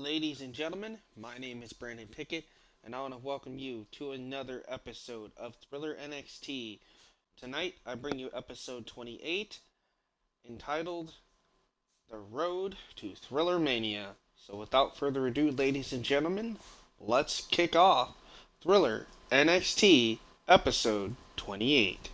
Ladies and gentlemen, my name is Brandon Pickett, and I want to welcome you to another episode of Thriller NXT. Tonight, I bring you episode 28, entitled The Road to Thrillermania. So, without further ado, ladies and gentlemen, let's kick off Thriller NXT episode 28.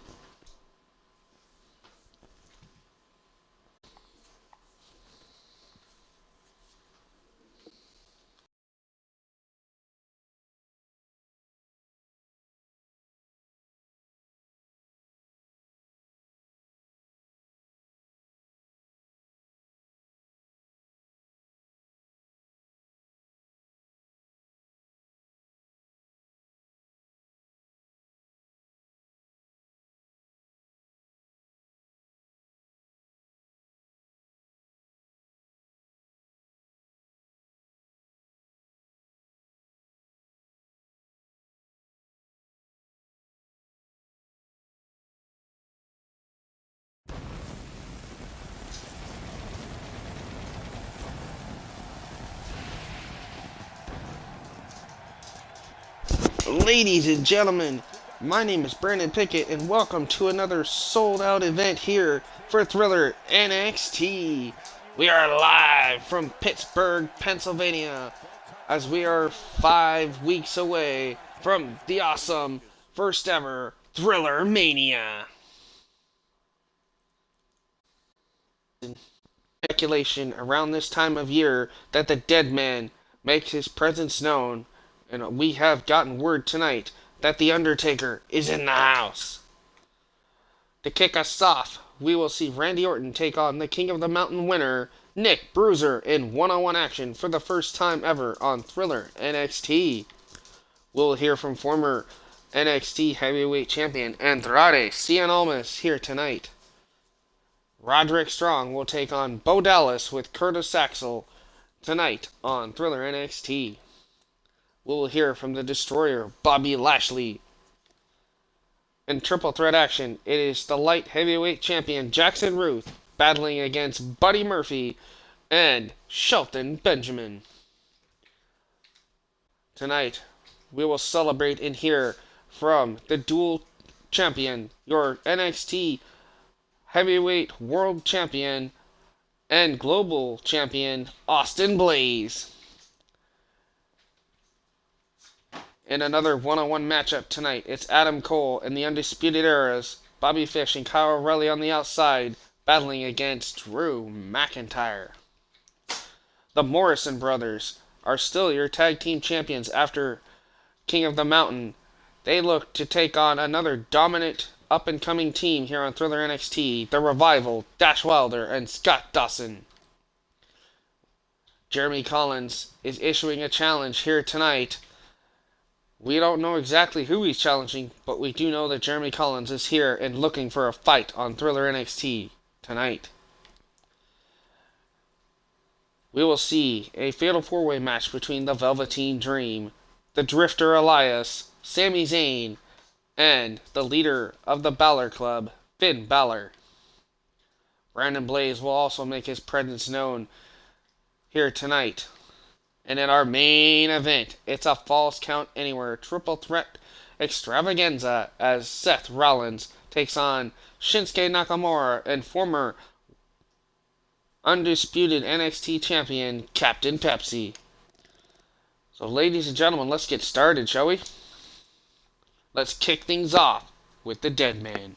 Ladies and gentlemen, my name is Brandon Pickett, and welcome to another sold out event here for Thriller NXT. We are live from Pittsburgh, Pennsylvania, as we are 5 weeks away from the awesome first ever Thriller Mania. Speculation around this time of year that the dead man makes his presence known, and we have gotten word tonight that the Undertaker is in the house. To kick us off, we will see Randy Orton take on the King of the Mountain winner, Nick Bruiser, in one-on-one action for the first time ever on Thriller NXT. We'll hear from former NXT Heavyweight Champion Andrade Cien Almas here tonight. Roderick Strong will take on Bo Dallas with Curtis Axel tonight on Thriller NXT. We'll hear from the Destroyer, Bobby Lashley. In triple threat action, it is the light heavyweight champion Jackson Ruth battling against Buddy Murphy and Shelton Benjamin. Tonight, we will celebrate and hear from the dual champion, your NXT heavyweight world champion and global champion, Austin Blaze. In another one-on-one matchup tonight, it's Adam Cole and the Undisputed Era's Bobby Fish and Kyle O'Reilly on the outside, battling against Drew McIntyre. The Morrison brothers are still your tag team champions after King of the Mountain. They look to take on another dominant up-and-coming team here on Thriller NXT, The Revival, Dash Wilder, and Scott Dawson. Jeremy Collins is issuing a challenge here tonight. We don't know exactly who he's challenging, but we do know that Jeremy Collins is here and looking for a fight on Thriller NXT tonight. We will see a fatal four-way match between the Velveteen Dream, the Drifter Elias, Sami Zayn, and the leader of the Balor Club, Finn Balor. Brandon Blaze will also make his presence known here tonight. And in our main event, it's a Falls Count Anywhere triple threat extravaganza as Seth Rollins takes on Shinsuke Nakamura and former undisputed NXT champion Captain Pepsi. So ladies and gentlemen, let's get started, shall we? Let's kick things off with the Dead Man.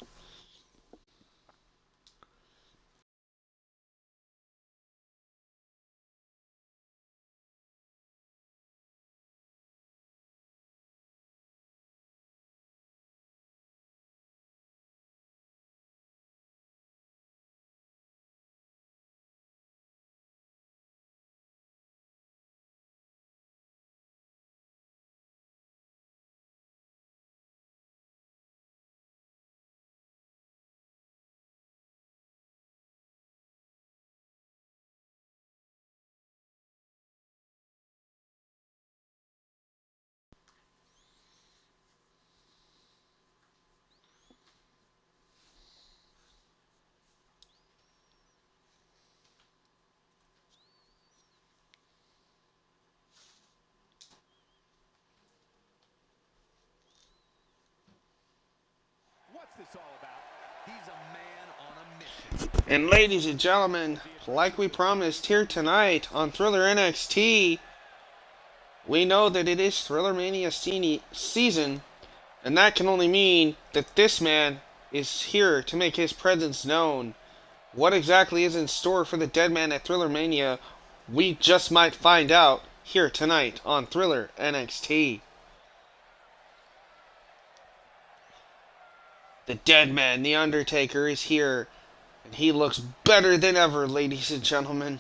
And ladies and gentlemen, like we promised here tonight on Thriller NXT, we know that it is Thrillermania season, and that can only mean that this man is here to make his presence known. What exactly is in store for the dead man at Thrillermania, we just might find out here tonight on Thriller NXT. The dead man, the Undertaker, is here, and he looks better than ever, ladies and gentlemen.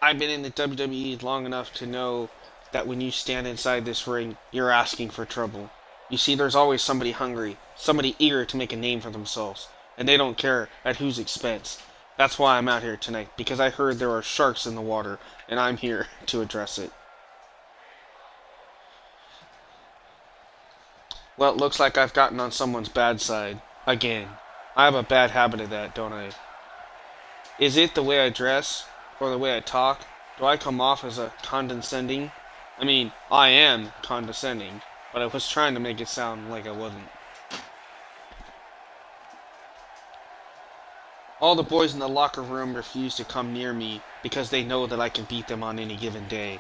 I've been in the WWE long enough to know that when you stand inside this ring, you're asking for trouble. You see, there's always somebody hungry, somebody eager to make a name for themselves, and they don't care at whose expense. That's why I'm out here tonight, because I heard there are sharks in the water, and I'm here to address it. Well, it looks like I've gotten on someone's bad side. Again. I have a bad habit of that, don't I? Is it the way I dress? Or the way I talk? Do I come off as a condescending? I mean, I am condescending, but I was trying to make it sound like I wasn't. All the boys in the locker room refuse to come near me because they know that I can beat them on any given day,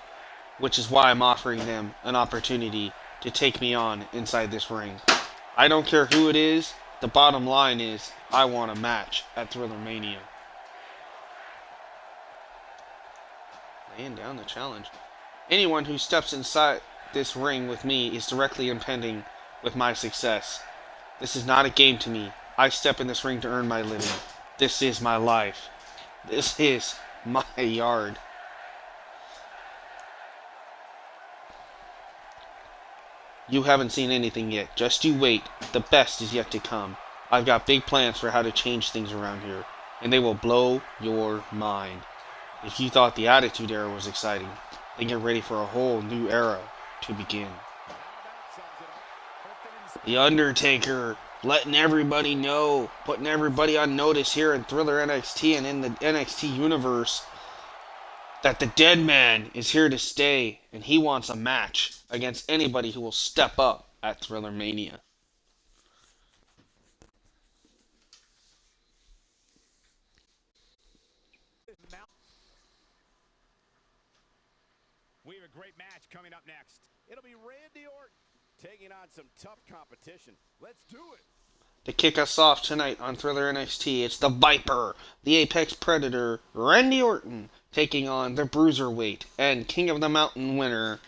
which is why I'm offering them an opportunity to take me on inside this ring. I don't care who it is, the bottom line is, I want a match at Thrillermania. Laying down the challenge. Anyone who steps inside this ring with me is directly impending with my success. This is not a game to me. I step in this ring to earn my living. This is my life. This is my yard. You haven't seen anything yet. Just you wait. The best is yet to come. I've got big plans for how to change things around here, and they will blow your mind. If you thought the Attitude Era was exciting, then get ready for a whole new era to begin. The Undertaker, letting everybody know, putting everybody on notice here in Thriller NXT and in the NXT universe, that the dead man is here to stay, and he wants a match against anybody who will step up at Thrillermania. We have a great match coming up next. It'll be Randy Orton taking on some tough competition. Let's do it. To kick us off tonight on Thriller NXT, it's the Viper, the Apex Predator, Randy Orton, taking on the Bruiserweight and King of the Mountain winner,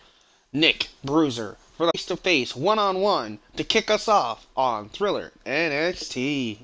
Nick Bruiser, for the face-to-face, one-on-one, to kick us off on Thriller NXT.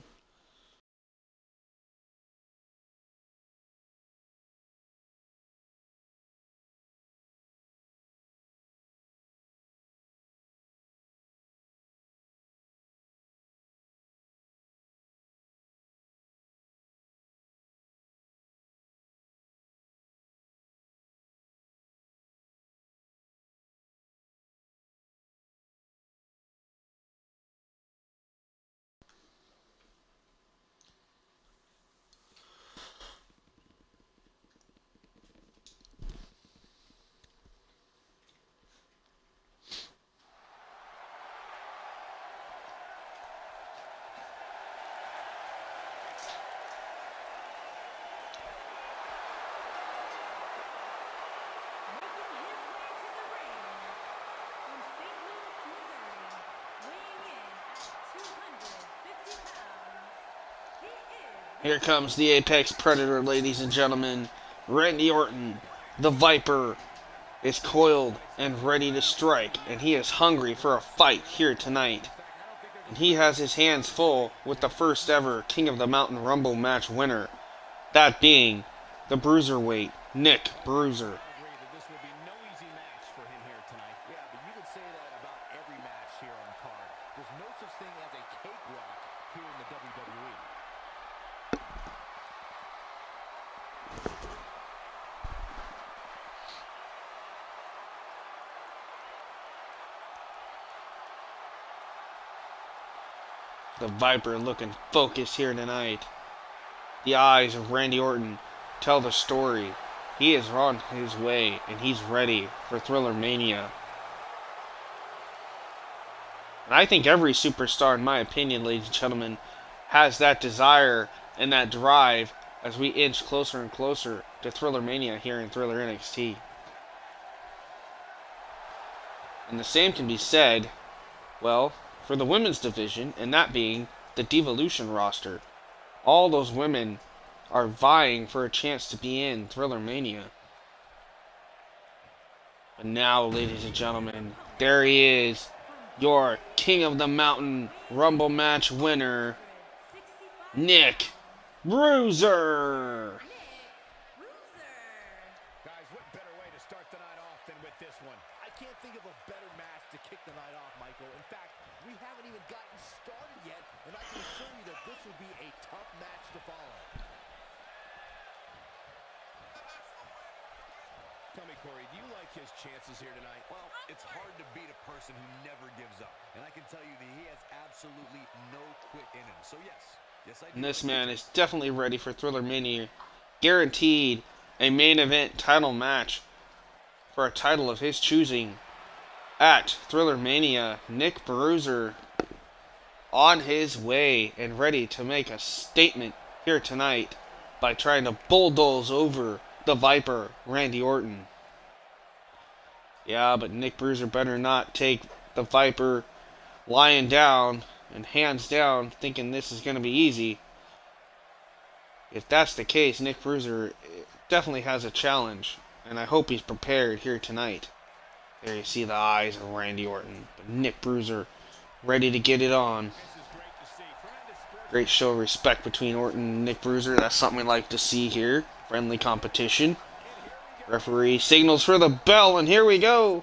Here comes the Apex Predator, ladies and gentlemen. Randy Orton, the Viper, is coiled and ready to strike, and he is hungry for a fight here tonight. And he has his hands full with the first ever King of the Mountain Rumble match winner, that being the Bruiserweight, Nick Bruiser. thing as a cakewalk here in the WWE. The Viper looking focused here tonight. The eyes of Randy Orton tell the story. He is on his way, and he's ready for Thriller Mania. And I think every superstar, in my opinion, ladies and gentlemen, has that desire and that drive as we inch closer and closer to Thriller Mania here in Thriller NXT. And the same can be said, well, for the women's division, and that being the Devolution roster. All those women are vying for a chance to be in Thriller Mania. But now, ladies and gentlemen, there he is, your King of the Mountain Rumble match winner, Nick Bruiser. Guys, what better way to start the night off than with this one? I can't think of a better match to kick the night off, Michael. In fact, we haven't even gotten started yet, and I can assure you that this will be a tough match to follow. Tell me, Corey, do you like his chances here tonight? Well, it's hard to beat a person who never gives up, and I can tell you that he has absolutely no quit in him. So yes, I do. And this man is definitely ready for Thriller Mania. Guaranteed a main event title match for a title of his choosing at Thriller Mania. Nick Bruiser on his way and ready to make a statement here tonight by trying to bulldoze over the Viper, Randy Orton. Yeah, but Nick Bruiser better not take the Viper lying down and hands down thinking this is going to be easy. If that's the case, Nick Bruiser definitely has a challenge, and I hope he's prepared here tonight. There you see the eyes of Randy Orton, but Nick Bruiser ready to get it on. Great show of respect between Orton and Nick Bruiser. That's something we like to see here. Friendly competition. Referee signals for the bell, and here we go.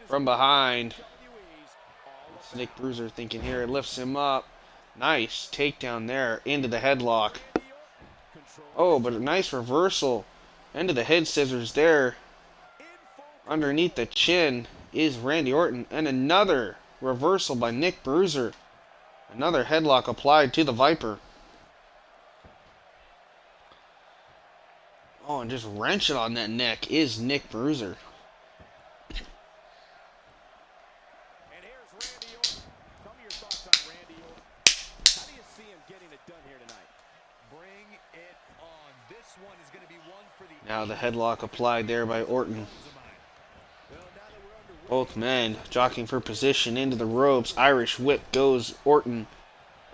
From behind. It's Nick Bruiser thinking here. It lifts him up. Nice takedown there into the headlock. Oh, but a nice reversal into the head scissors there. Underneath the chin is Randy Orton, and another reversal by Nick Bruiser. Another headlock applied to the Viper. Oh, and just wrenching on that neck is Nick Bruiser. And here's Randy Orton. Tell me your thoughts on Randy Orton. How do you see him getting it done here tonight? Bring it on. This one is going to be one for the... Now the headlock applied there by Orton. Both men jockeying for position into the ropes. Irish whip goes Orton.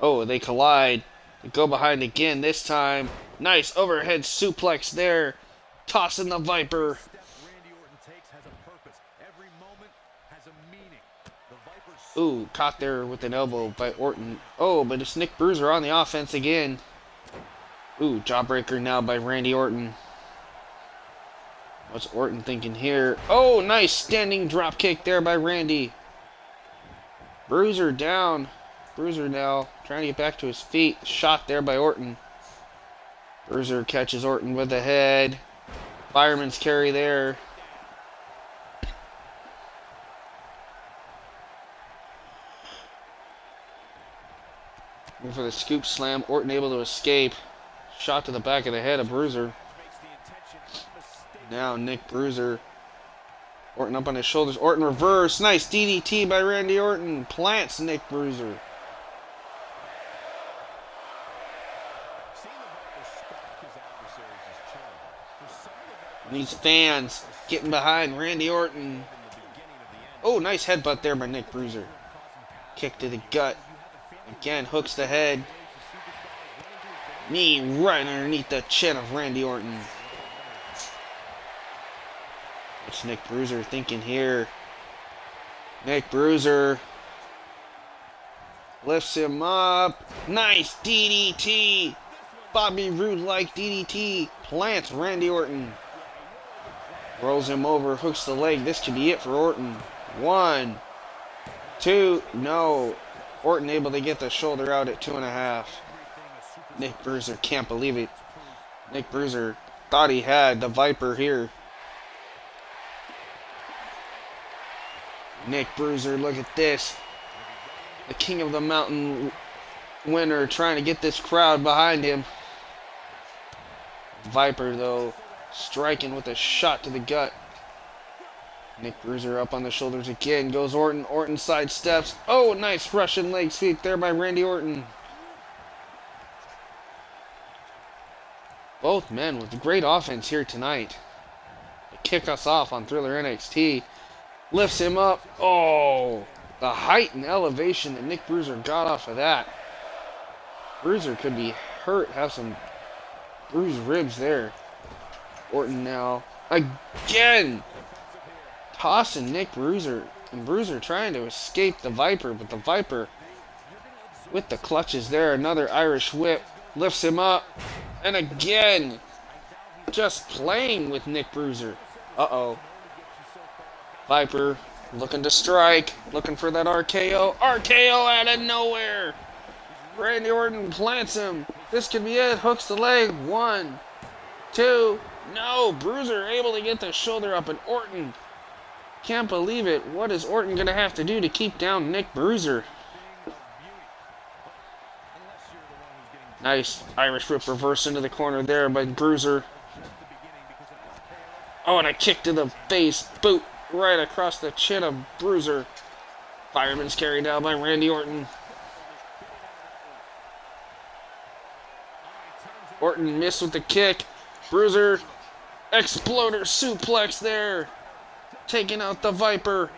Oh, they collide. They go behind again this time. Nice overhead suplex there. Tossing the Viper. Ooh, caught there with an elbow by Orton. Oh, but it's Nick Bruiser on the offense again. Ooh, jawbreaker now by Randy Orton. What's Orton thinking here? Oh, nice standing drop kick there by Randy. Bruiser down. Bruiser now trying to get back to his feet. Shot there by Orton. Bruiser catches Orton with the head. Fireman's carry there. Looking for the scoop slam. Orton able to escape. Shot to the back of the head of Bruiser. Now Nick Bruiser. Orton up on his shoulders. Orton reverse. Nice DDT by Randy Orton. Plants Nick Bruiser. And these fans getting behind Randy Orton. Oh, nice headbutt there by Nick Bruiser. Kick to the gut. Again, hooks the head. Knee right underneath the chin of Randy Orton. What's Nick Bruiser thinking here? Nick Bruiser lifts him up. Nice DDT. Bobby Roode-like DDT. Plants Randy Orton. Rolls him over, hooks the leg. This could be it for Orton. 1, 2. No. Orton able to get the shoulder out at 2.5. Nick Bruiser can't believe it. Nick Bruiser thought he had the Viper here. Nick Bruiser, look at this. The King of the Mountain winner trying to get this crowd behind him. Viper, though, striking with a shot to the gut. Nick Bruiser up on the shoulders again. Goes Orton. Orton sidesteps. Oh, nice Russian leg sweep there by Randy Orton. Both men with great offense here tonight. To kick us off on Thriller NXT. Lifts him up. Oh, the height and elevation that Nick Bruiser got off of that. Bruiser could be hurt, have some bruised ribs there. Orton now again tossing Nick Bruiser, and Bruiser trying to escape the Viper, but the Viper with the clutches there. Another Irish whip lifts him up, and again just playing with Nick Bruiser. Viper looking to strike, looking for that RKO. RKO out of nowhere. Randy Orton plants him. This could be it. Hooks the leg. 1, 2. No. Bruiser able to get the shoulder up, and Orton can't believe it. What is Orton going to have to do to keep down Nick Bruiser? Nice Irish whip reverse into the corner there by Bruiser. Oh, and a kick to the face. Boot right across the chin of Bruiser. Fireman's carry down by Randy Orton. Orton missed with the kick. Bruiser, exploder suplex there. Taking out the Viper.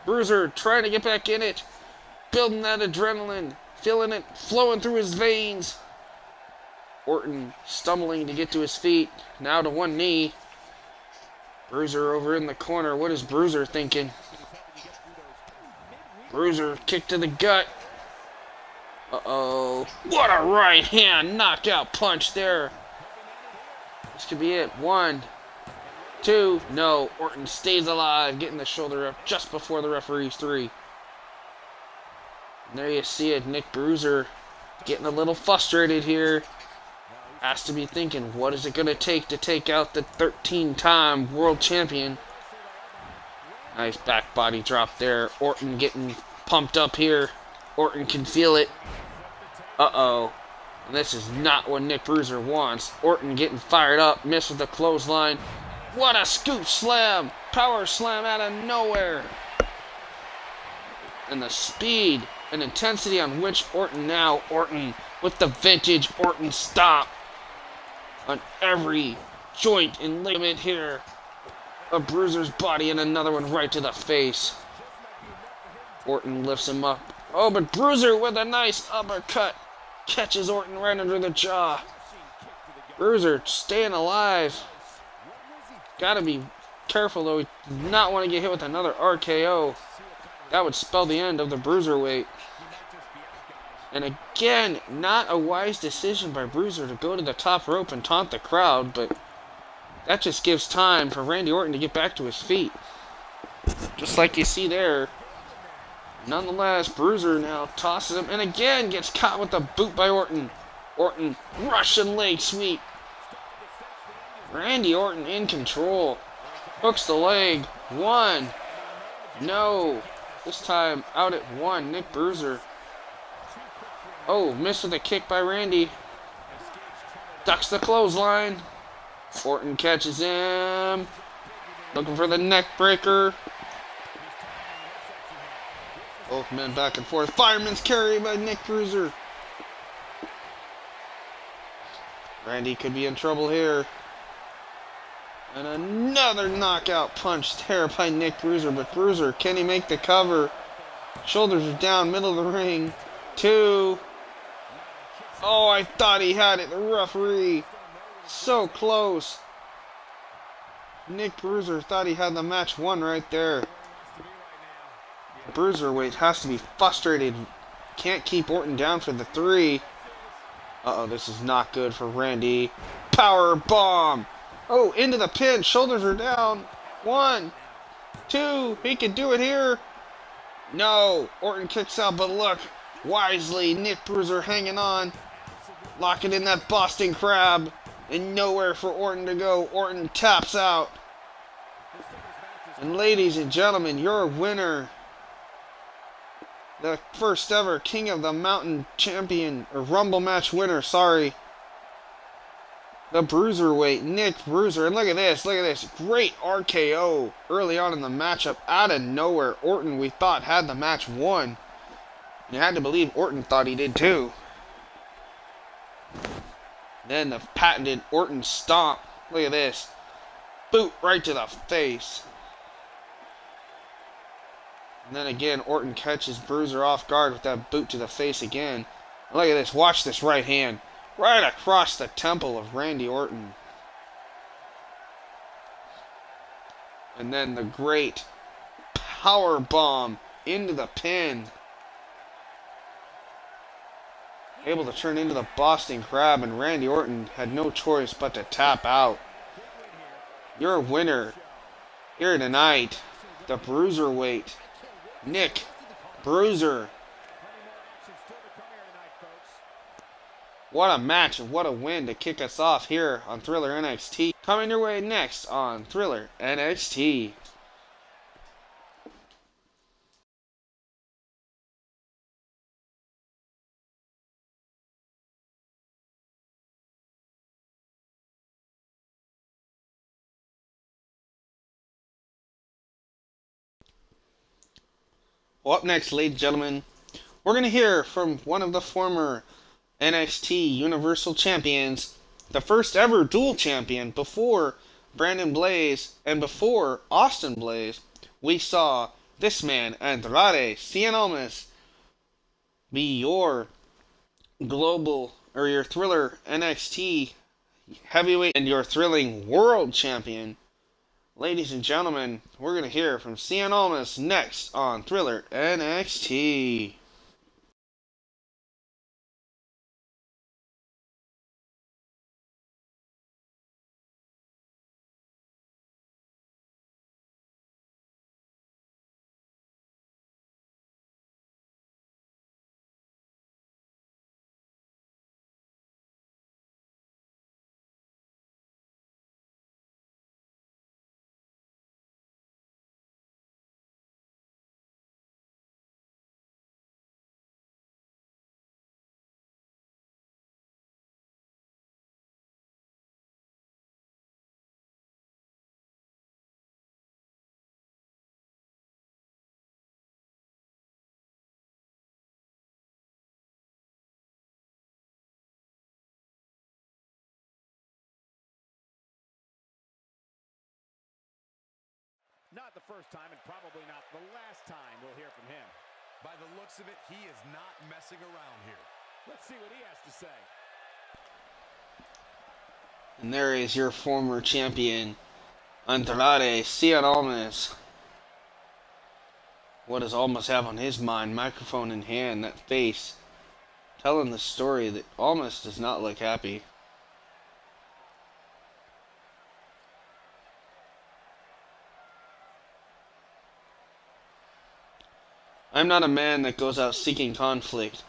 Bruiser trying to get back in it. Building that adrenaline. Feeling it flowing through his veins. Orton stumbling to get to his feet. Now to one knee. Bruiser over in the corner. What is Bruiser thinking? Bruiser kick to the gut. Uh-oh. What a right hand knockout punch there. This could be it. 1, 2. No. Orton stays alive. Getting the shoulder up just before the referee's 3. And there you see it. Nick Bruiser getting a little frustrated here. Has to be thinking, what is it going to take out the 13-time world champion? Nice back body drop there. Orton getting pumped up here. Orton can feel it. Uh-oh. And this is not what Nick Bruiser wants. Orton getting fired up. Missed with the clothesline. What a scoop slam. Power slam out of nowhere. And the speed and intensity on which Orton now. Orton with the vintage Orton stomp. On every joint and ligament here. A Bruiser's body and another one right to the face. Orton lifts him up. Oh, but Bruiser with a nice uppercut. Catches Orton right under the jaw. Bruiser staying alive. Gotta be careful though. He does not want to get hit with another RKO. That would spell the end of the Bruiserweight. And again, not a wise decision by Bruiser to go to the top rope and taunt the crowd, but that just gives time for Randy Orton to get back to his feet. Just like you see there. Nonetheless, Bruiser now tosses him and again gets caught with the boot by Orton. Orton, Russian leg sweep. Randy Orton in control. Hooks the leg. 1. No. This time out at 1. Nick Bruiser. Oh, missed with a kick by Randy. Ducks the clothesline. Orton catches him. Looking for the neck breaker. Both men back and forth. Fireman's carry by Nick Bruiser. Randy could be in trouble here. And another knockout punch there by Nick Bruiser. But Bruiser, can he make the cover? Shoulders are down, middle of the ring. 2. Oh, I thought he had it. The referee. So close. Nick Bruiser thought he had the match won right there. Bruiserweight has to be frustrated. Can't keep Orton down for the 3. Uh-oh, this is not good for Randy. Power bomb. Oh, into the pin. Shoulders are down. 1, 2. He can do it here. No! Orton kicks out, but look! Wisely, Nick Bruiser hanging on. Locking in that Boston Crab. And nowhere for Orton to go. Orton taps out. And ladies and gentlemen, your winner. The first ever King of the Mountain champion. Or Rumble match winner, sorry. The Bruiserweight, Nick Bruiser. And look at this, look at this. Great RKO early on in the matchup. Out of nowhere, Orton, we thought, had the match won. You had to believe Orton thought he did too. Then the patented Orton stomp. Look at this. Boot right to the face. And then again, Orton catches Bruiser off guard with that boot to the face again. And look at this. Watch this right hand. Right across the temple of Randy Orton. And then the great power bomb into the pin. Able to turn into the Boston Crab, and Randy Orton had no choice but to tap out. Your winner here tonight, the Bruiserweight, Nick Bruiser. What a match and what a win to kick us off here on Thriller NXT. Coming your way next on Thriller NXT. Well, up next, ladies and gentlemen, we're going to hear from one of the former NXT Universal Champions, the first ever dual champion before Brandon Blaze and before Austin Blaze. We saw this man, Andrade, almas, be your global, or your Thriller NXT heavyweight and your thrilling world champion. Ladies and gentlemen, we're going to hear from almas next on Thriller NXT. Not the first time and probably not the last time we'll hear from him. By the looks of it, he is not messing around here. Let's see what he has to say. And there is your former champion, Andrade, almas. What does Almas have on his mind? Microphone in hand, that face, telling the story that Almas does not look happy. I'm not a man that goes out seeking conflict.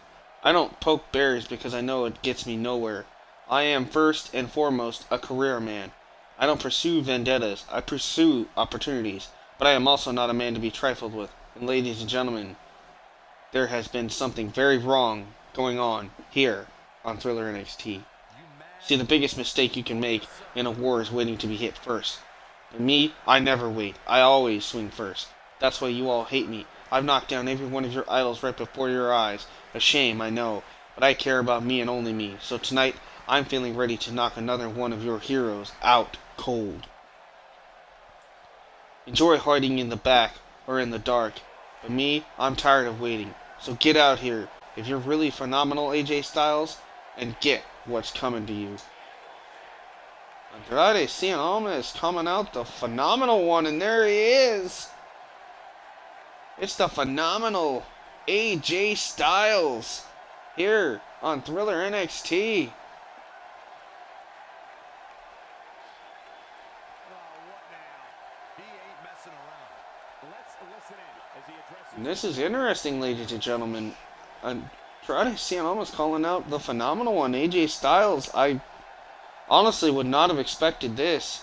I don't poke bears because I know it gets me nowhere. I am first and foremost a career man. I don't pursue vendettas. I pursue opportunities. But I am also not a man to be trifled with. And ladies and gentlemen, there has been something very wrong going on here on Thriller NXT. See, the biggest mistake you can make in a war is waiting to be hit first. And me, I never wait. I always swing first. That's why you all hate me. I've knocked down every one of your idols right before your eyes. A shame, I know. But I care about me and only me. So tonight, I'm feeling ready to knock another one of your heroes out cold. Enjoy hiding in the back or in the dark. But me, I'm tired of waiting. So get out here, if you're really phenomenal AJ Styles, and get what's coming to you. Andrade Cien is coming out, the phenomenal one, and there he is. It's the phenomenal AJ Styles here on Thriller NXT. And this is interesting, ladies and gentlemen. I'm trying to see, I'm almost calling out the phenomenal one, AJ Styles. I honestly would not have expected this,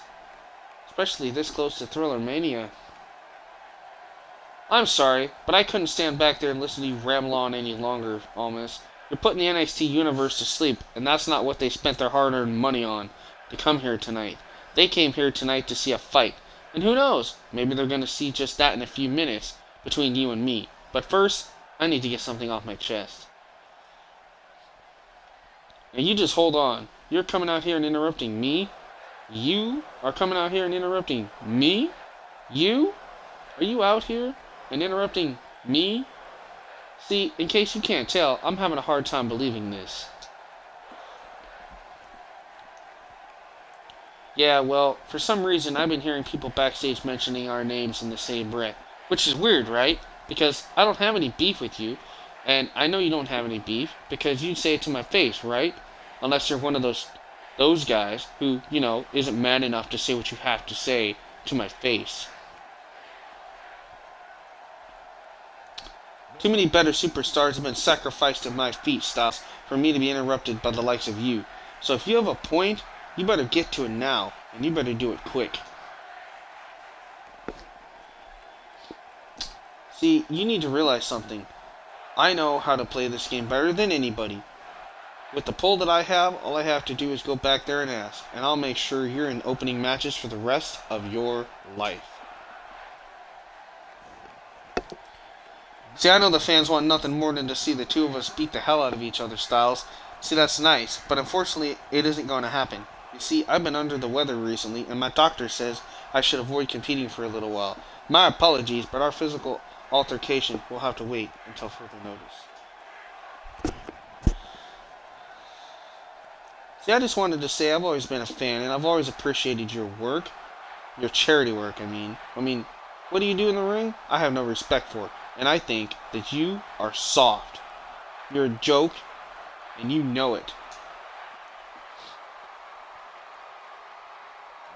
especially this close to Thriller Mania. I'm sorry, but I couldn't stand back there and listen to you ramble on any longer, Almas. You're putting the NXT universe to sleep, and that's not what they spent their hard-earned money on to come here tonight. They came here tonight to see a fight, and who knows, maybe they're going to see just that in a few minutes between you and me. But first, I need to get something off my chest. Now you just hold on. You're coming out here and interrupting me? You are coming out here and interrupting me? You? Are you out here and interrupting me? See, in case you can't tell, I'm having a hard time believing this. Yeah, well, for some reason I've been hearing people backstage mentioning our names in the same breath. Which is weird, right? Because I don't have any beef with you. And I know you don't have any beef because you'd say it to my face, right? Unless you're one of those guys who, you know, isn't man enough to say what you have to say to my face. Too many better superstars have been sacrificed at my feet, Styles, for me to be interrupted by the likes of you. So if you have a point, you better get to it now, and you better do it quick. See, you need to realize something. I know how to play this game better than anybody. With the pull that I have, all I have to do is go back there and ask, and I'll make sure you're in opening matches for the rest of your life. See, I know the fans want nothing more than to see the two of us beat the hell out of each other, Styles. See, that's nice, but unfortunately, it isn't going to happen. You see, I've been under the weather recently, and my doctor says I should avoid competing for a little while. My apologies, but our physical altercation will have to wait until further notice. See, I just wanted to say I've always been a fan, and I've always appreciated your work. Your charity work, I mean. What do you do in the ring? I have no respect for it. And I think that you are soft. You're a joke, and you know it.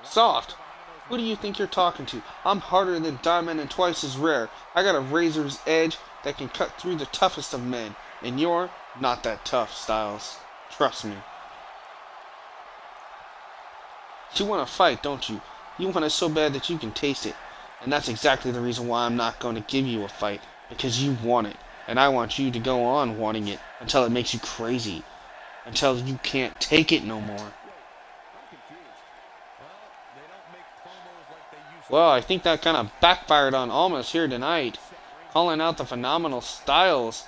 Soft? Who do you think you're talking to? I'm harder than diamond and twice as rare. I got a razor's edge that can cut through the toughest of men. And you're not that tough, Styles. Trust me. You want to fight, don't you? You want it so bad that you can taste it. And that's exactly the reason why I'm not going to give you a fight. Because you want it. And I want you to go on wanting it until it makes you crazy. Until you can't take it no more. Well, I think that kind of backfired on Almas here tonight. Calling out the phenomenal Styles.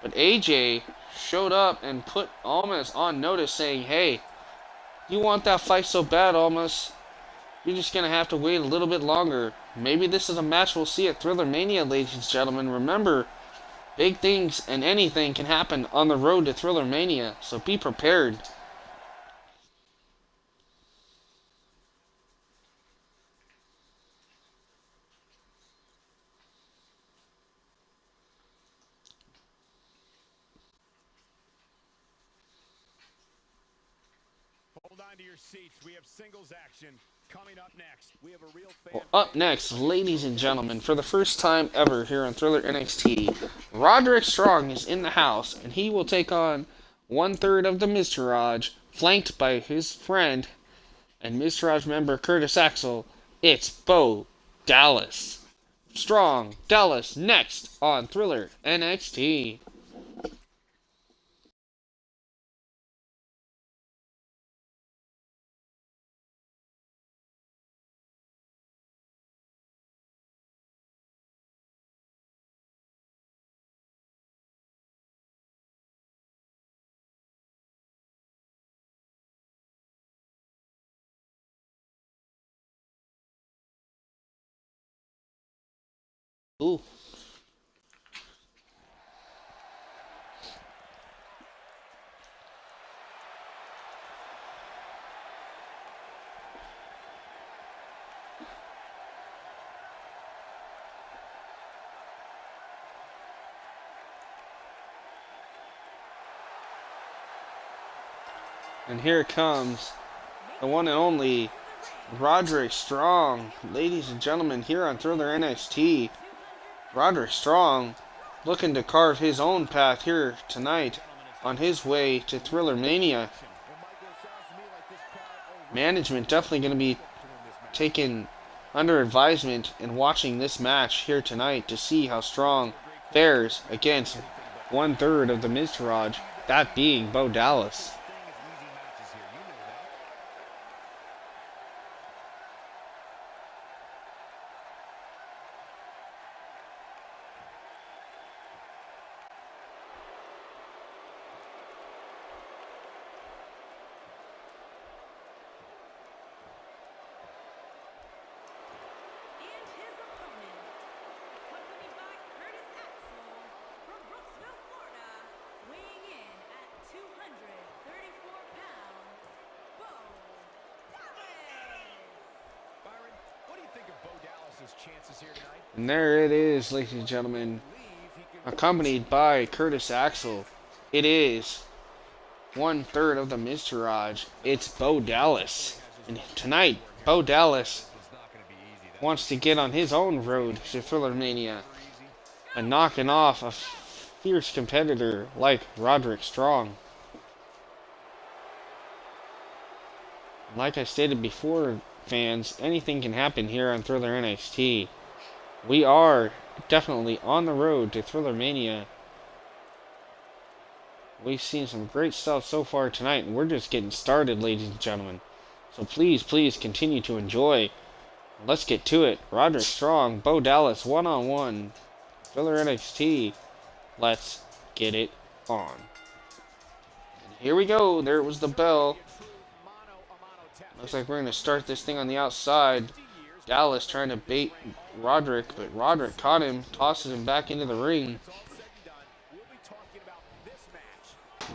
But AJ showed up and put Almas on notice saying, hey, you want that fight so bad, Almas. You're just going to have to wait a little bit longer. Maybe this is a match we'll see at Thriller Mania, ladies and gentlemen. Remember, big things and anything can happen on the road to Thriller Mania, so be prepared. Hold on to your seats. We have singles action. Coming up next, we have a real fan. Well, up next, ladies and gentlemen, for the first time ever here on Thriller NXT, Roderick Strong is in the house, and he will take on 1/3 of the Miztourage, flanked by his friend and Miztourage member Curtis Axel. It's Bo Dallas. Strong Dallas next on Thriller NXT. Ooh. And here comes the one and only Roderick Strong, ladies and gentlemen, here on Thriller NXT. Roderick Strong looking to carve his own path here tonight on his way to Thriller Mania. Management definitely going to be taken under advisement and watching this match here tonight to see how Strong fares against 1/3 of the Miztourage, that being Bo Dallas. And there it is, ladies and gentlemen, accompanied by Curtis Axel. It is 1/3 of the Miztourage. It's Bo Dallas. And tonight, Bo Dallas wants to get on his own road to Thriller Mania and knocking off a fierce competitor like Roderick Strong. Like I stated before, fans, anything can happen here on Thriller NXT. We are definitely on the road to Thriller Mania. We've seen some great stuff so far tonight, and we're just getting started, ladies and gentlemen. So please, please continue to enjoy. Let's get to it. Roderick Strong, Bo Dallas, one-on-one. Thriller NXT. Let's get it on. And here we go. There was the bell. Looks like we're going to start this thing on the outside. Dallas trying to bait Roderick, but Roderick caught him, tosses him back into the ring.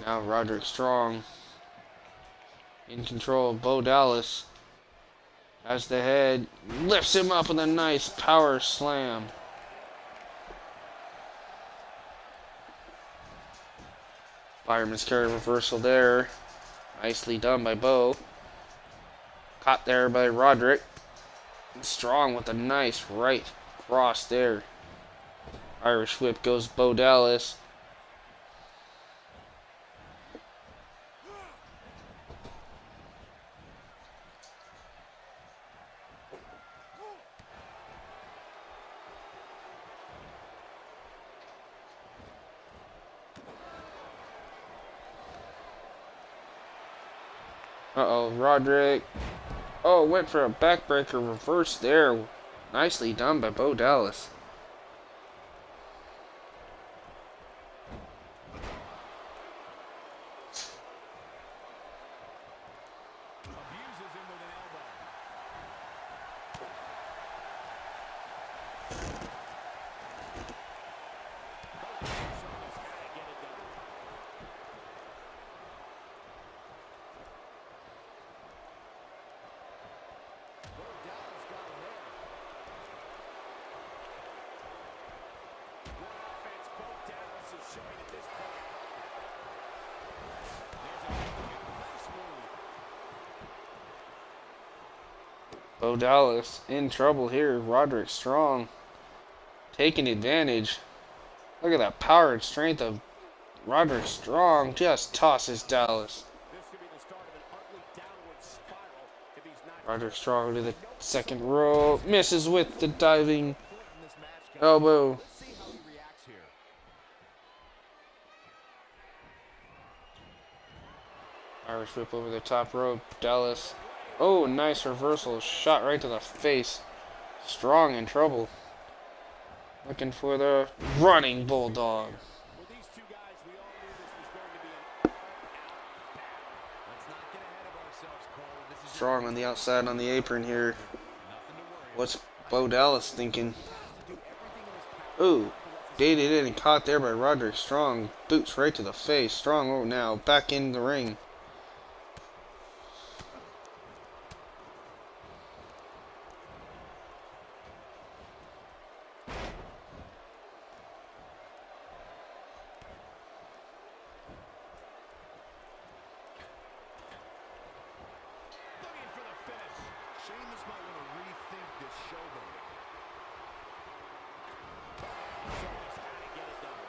Now Roderick Strong in control of Bo Dallas. Has the head, lifts him up with a nice power slam. Fireman's carry reversal there. Nicely done by Bo. Caught there by Roderick. Strong with a nice right cross there. Irish whip goes Bo Dallas. Uh-oh, Roderick. Oh, went for a backbreaker reverse there. Nicely done by Bo Dallas. Bo Dallas in trouble here. Roderick Strong taking advantage. Look at that power and strength of Roderick Strong. Just tosses Dallas. Roderick Strong to the second row. Misses with the diving elbow. Irish whip over the top rope. Dallas. Oh, nice reversal. Shot right to the face. Strong in trouble. Looking for the running bulldog. Strong on the outside on the apron here. What's Bo Dallas thinking? Ooh, dated in and caught there by Roderick Strong. Boots right to the face. Strong, oh, now back in the ring. Sheamus might want to rethink this showboating. Showing us how to get it done.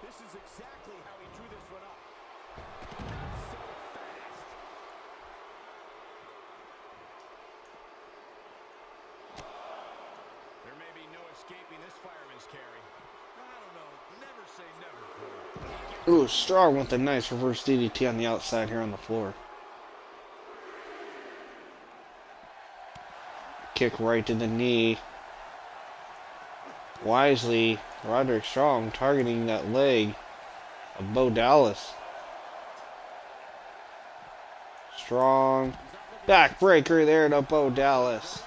This is exactly how he drew this one up. Not so fast. There may be no escaping this fireman's carry. I don't know. Never say never. Ooh, Strong with a nice reverse DDT on the outside here on the floor. Kick right to the knee. Wisely, Roderick Strong targeting that leg of Bo Dallas. Strong backbreaker there to Bo Dallas.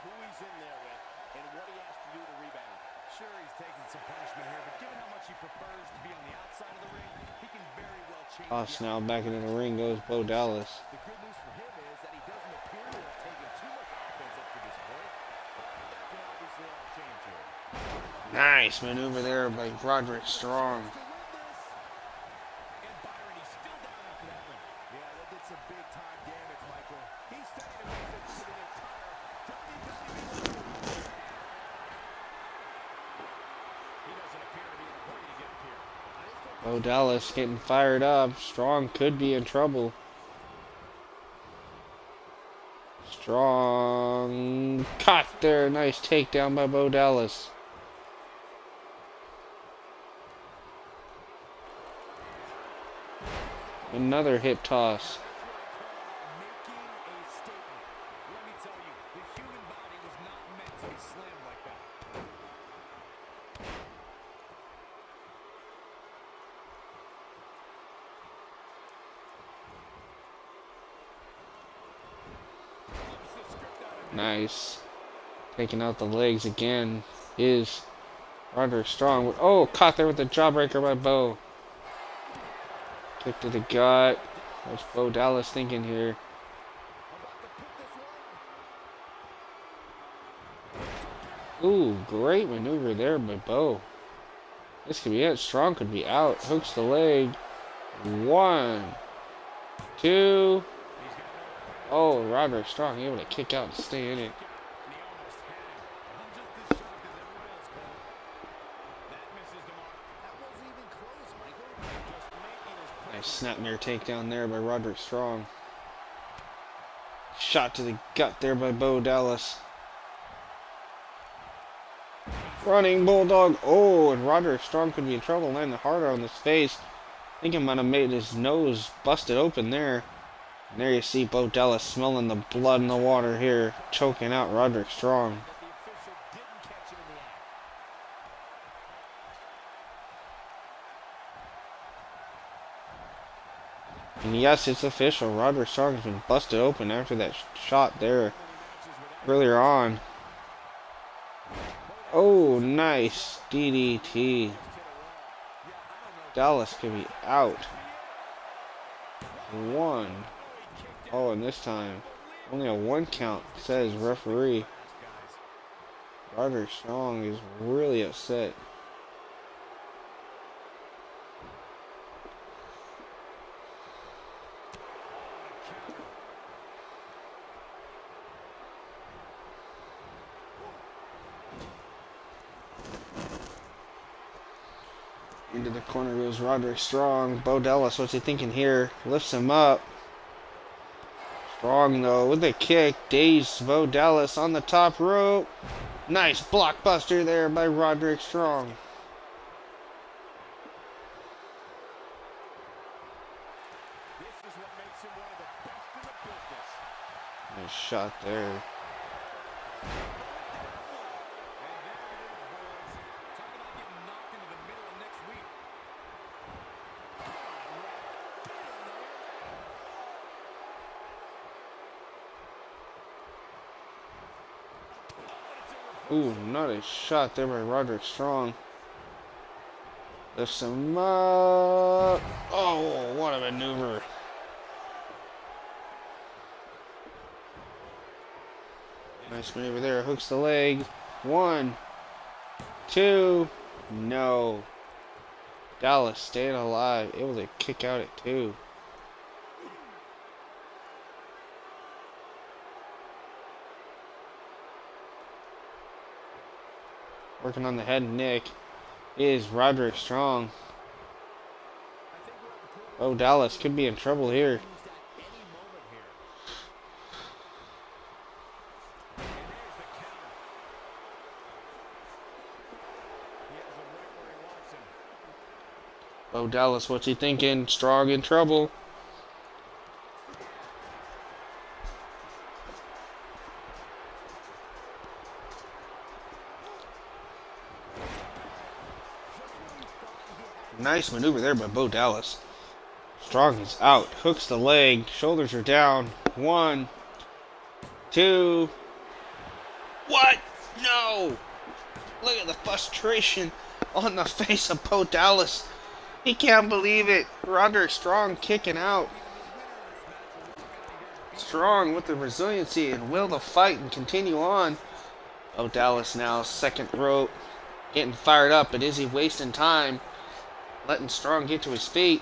Who he's in there with and what he has to do to rebound. Sure, he's taking some punishment here, but given how much he prefers to be on the outside of the ring, he can very well change. Toss now, back into the ring goes Bo Dallas. The good news for him is that he doesn't appear to have taken too much offense up to this point. That can obviously all change here. Nice maneuver there by Roderick Strong. And Byron, he's still down after that one. Yeah, that did some big time damage, Michael. He's setting a message to the entire WWE. He doesn't appear to be in a hurry to get up here. Bo Dallas getting fired up. Strong could be in trouble. Strong caught there. Nice takedown by Bo Dallas. Another hip toss. Making a statement. Let me tell you, the human body was not meant to be slammed like that. Nice. Taking out the legs again is Roderick Strong. Oh, caught there with the jawbreaker by Bo. Kick to the gut. What's Bo Dallas thinking here? Ooh, great maneuver there by Bo. This could be it. Strong could be out. Hooks the leg. 1, 2. Oh, Roderick Strong able to kick out and stay in it. Nice snapmare takedown there by Roderick Strong. Shot to the gut there by Bo Dallas. Running Bulldog. Oh, and Roderick Strong could be in trouble. Landing harder on his face. I think he might have made his nose busted open there. And there you see Bo Dallas smelling the blood in the water here. Choking out Roderick Strong. And yes, it's official. Roderick Strong has been busted open after that shot there earlier on. Oh, nice DDT. Dallas could be out. 1. Oh, and this time only a 1 count, says referee. Roderick Strong is really upset. Into the corner goes Roderick Strong. Bo Dallas, what's he thinking here? Lifts him up. Strong though with a kick. Dazed Bo Dallas on the top rope. Nice blockbuster there by Roderick Strong. This is what makes him one of the best in the business. Nice shot there. Ooh, nice shot there by Roderick Strong. Lifts him up. Oh, what a maneuver. Nice maneuver there. Hooks the leg. 1, 2. No. Dallas staying alive, able to kick out at 2. Working on the head and neck is Roderick Strong. Oh, Dallas could be in trouble here. Oh, Dallas, what's he thinking? Strong in trouble. Nice maneuver there by Bo Dallas. Strong is out. Hooks the leg. Shoulders are down. 1, 2. What? No! Look at the frustration on the face of Bo Dallas. He can't believe it. Roderick Strong kicking out. Strong with the resiliency and will to fight and continue on. Oh, Dallas now second rope. Getting fired up, but is he wasting time? Letting Strong get to his feet.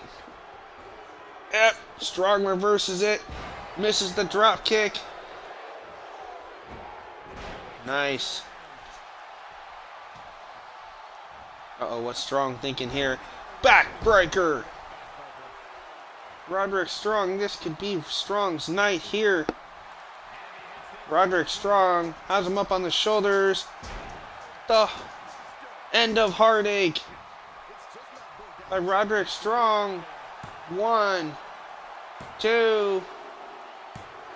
Yep, Strong reverses it. Misses the drop kick. Nice. Uh-oh, what's Strong thinking here? Backbreaker! Roderick Strong, this could be Strong's night here. Roderick Strong has him up on the shoulders. The end of heartache by Roderick Strong. 1, 2,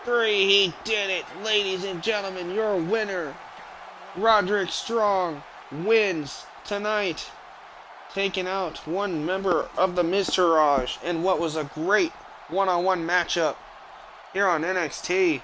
3. He did it. Ladies and gentlemen, your winner, Roderick Strong, wins tonight, taking out one member of the Miztourage in what was a great one-on-one matchup here on NXT.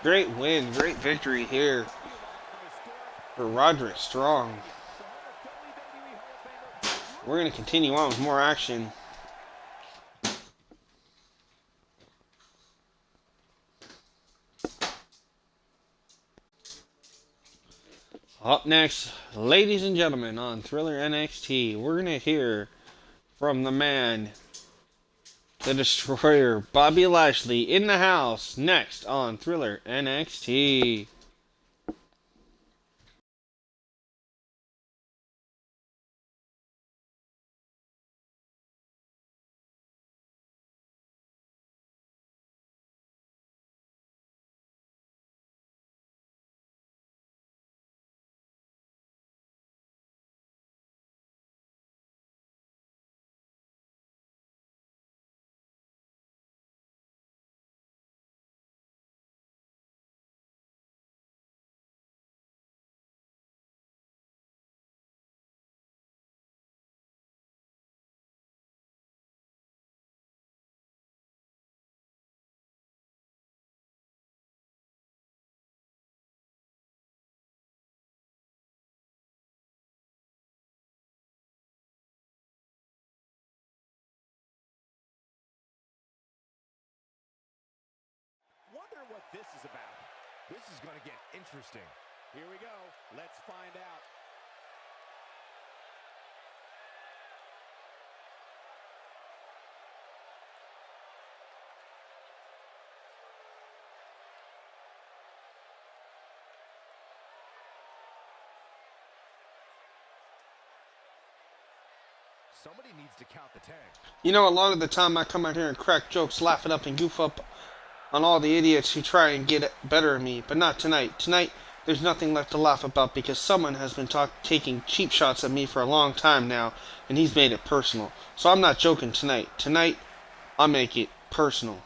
Great win, great victory here for Roderick Strong. We're going to continue on with more action. Up next, ladies and gentlemen, on Thriller NXT, we're going to hear from the man, the Destroyer, Bobby Lashley, in the house, next on Thriller NXT. Wonder what this is about. This is going to get interesting. Here we go. Let's find out. Somebody needs to count the tag. You know, a lot of the time I come out here and crack jokes, laugh it up, and goof up on all the idiots who try and get better at me, but not tonight. Tonight, there's nothing left to laugh about because someone has been taking cheap shots at me for a long time now, and he's made it personal. So I'm not joking tonight. Tonight, I'll make it personal.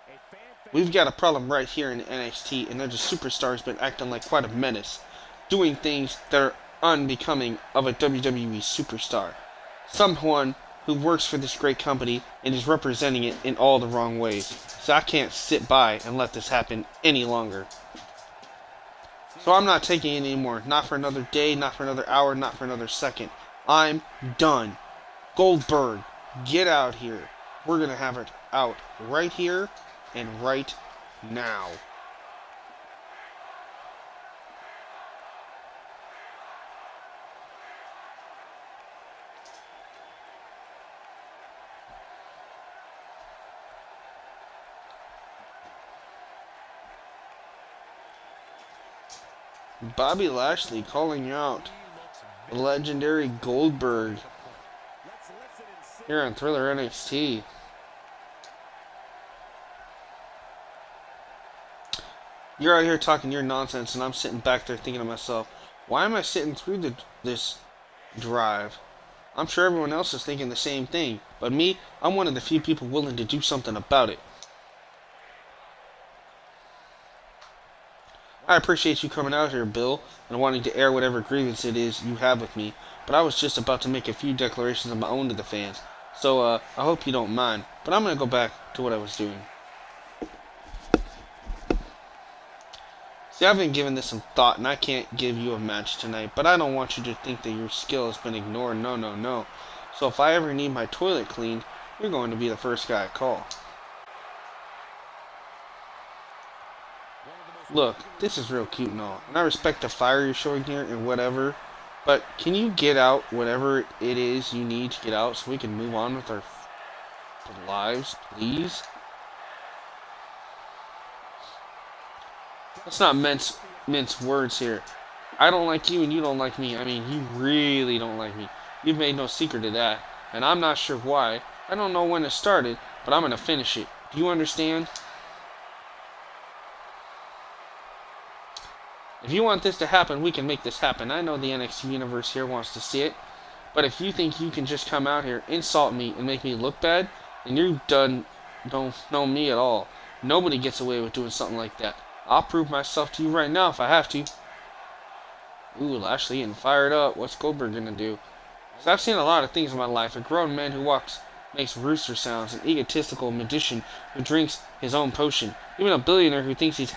A fan We've got a problem right here in NXT, and their superstar's been acting like quite a menace, doing things that are unbecoming of a WWE superstar. Someone who works for this great company and is representing it in all the wrong ways. So I can't sit by and let this happen any longer. So I'm not taking it anymore. Not for another day, not for another hour, not for another second. I'm done. Goldberg, get out here. We're going to have it out right here and right now. Bobby Lashley calling out the legendary Goldberg here on Thriller NXT. You're out here talking your nonsense, and I'm sitting back there thinking to myself, why am I sitting through this drive? I'm sure everyone else is thinking the same thing, but me, I'm one of the few people willing to do something about it. I appreciate you coming out here, Bill, and wanting to air whatever grievance it is you have with me, but I was just about to make a few declarations of my own to the fans, so I hope you don't mind, but I'm going to go back to what I was doing. See, I've been giving this some thought, and I can't give you a match tonight, but I don't want you to think that your skill has been ignored. No, no, no. So if I ever need my toilet cleaned, you're going to be the first guy I call. Look, this is real cute and all, and I respect the fire you're showing here and whatever, but can you get out whatever it is you need to get out so we can move on with our lives, please? Let's not mince words here. I don't like you and you don't like me. I mean, you really don't like me. You've made no secret of that, and I'm not sure why. I don't know when it started, but I'm going to finish it. Do you understand? If you want this to happen, we can make this happen. I know the NXT universe here wants to see it, but if you think you can just come out here, insult me, and make me look bad, then you don't know me at all. Nobody gets away with doing something like that. I'll prove myself to you right now if I have to. Ooh, Lashley getting fired up. What's Goldberg gonna do? So I've seen a lot of things in my life. A grown man who makes rooster sounds. An egotistical magician who drinks his own potion. Even a billionaire who thinks he's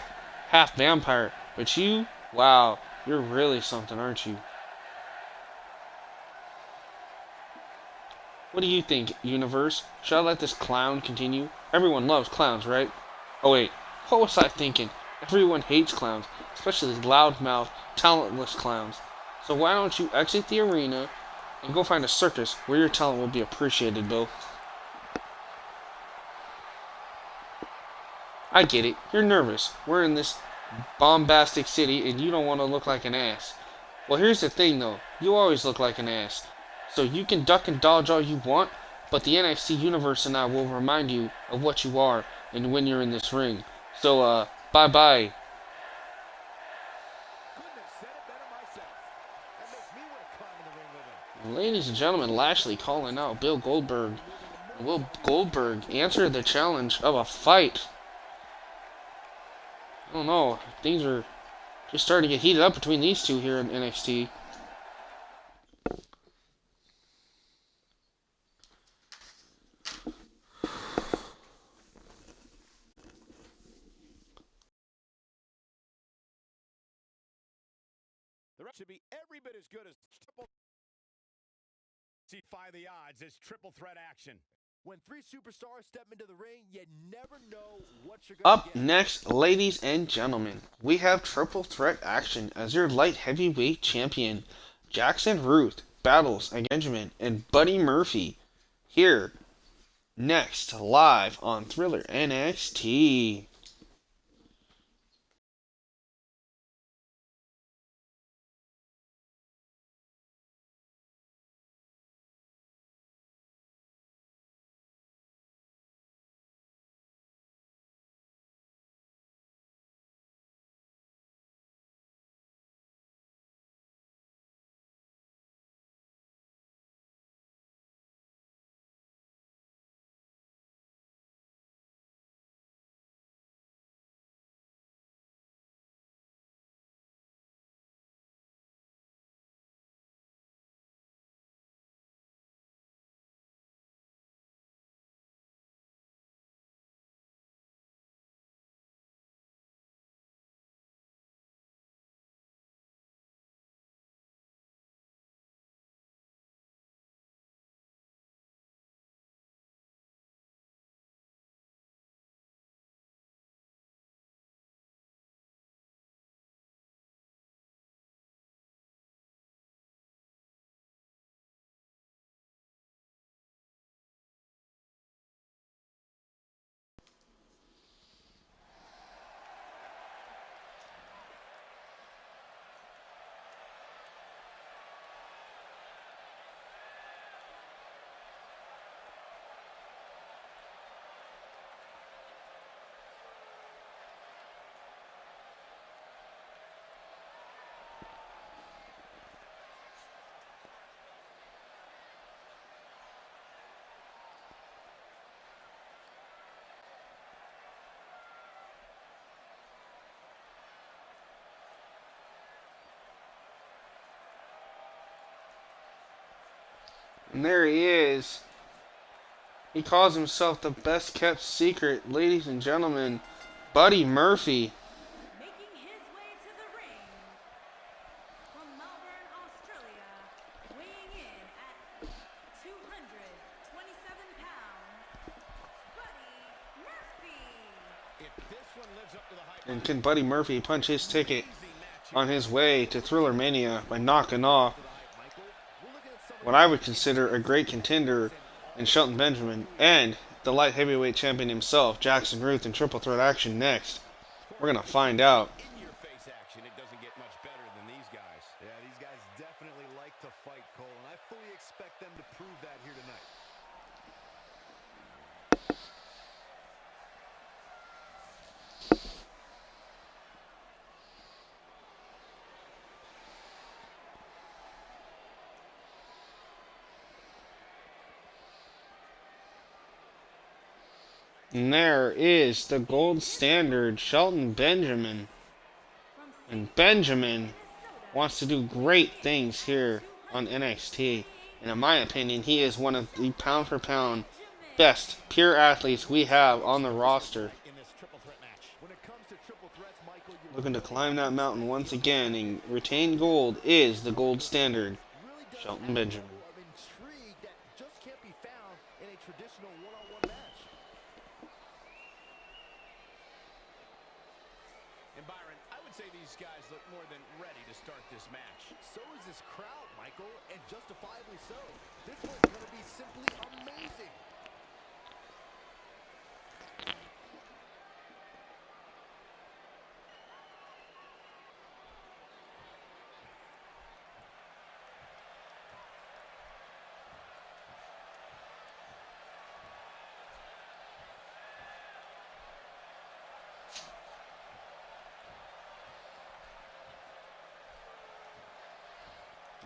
half vampire. But you, wow, you're really something, aren't you? What do you think, universe? Should I let this clown continue? Everyone loves clowns, right? Oh wait, what was I thinking? Everyone hates clowns, especially loudmouth, talentless clowns. So why don't you exit the arena and go find a circus where your talent will be appreciated, Bill? I get it. You're nervous. We're in this bombastic city and you don't want to look like an ass. Well, here's the thing though. You always look like an ass. So you can duck and dodge all you want, but the NXT universe and I will remind you of what you are and when you're in this ring. So, bye-bye. Ladies and gentlemen, Lashley calling out Bill Goldberg. Will Goldberg answer the challenge of a fight? I don't know. Things are just starting to get heated up between these two here in NXT. The rest should be every bit as good as triple. Defy the odds as triple threat action. When three superstars step into the ring, you never know what you're going to get. Up next, ladies and gentlemen, we have triple threat action as your light heavyweight champion. Jackson Ruth battles against Benjamin and Buddy Murphy. Here, next, live on Thriller NXT. And there he is. He calls himself the best kept secret, ladies and gentlemen, Buddy Murphy. Making his way to the ring from Melbourne, Australia, weighing in at 227 pounds, Buddy Murphy. If this one lives up to the hype, And can Buddy Murphy punch his ticket on his way to Thriller Mania by knocking off what I would consider a great contender in Shelton Benjamin and the light heavyweight champion himself, Jackson Ruth, in triple threat action next? We're going to find out. in-your-face action, it doesn't get much better than these guys. Yeah, these guys definitely like to fight, Cole, and I fully expect them to prove that here tonight. And there is the gold standard, Shelton Benjamin. And Benjamin wants to do great things here on NXT. And in my opinion, he is one of the pound for pound best pure athletes we have on the roster. In this triple threat match. When it comes to triple threats, Michael, you're Looking to climb that mountain once again and retain gold is the gold standard, really does Shelton have Benjamin. a level of intrigue that just can't be found in a traditional one-on-one match. And Byron, I would say these guys look more than ready to start this match. So is this crowd, Michael, and justifiably so. This one's going to be simply amazing.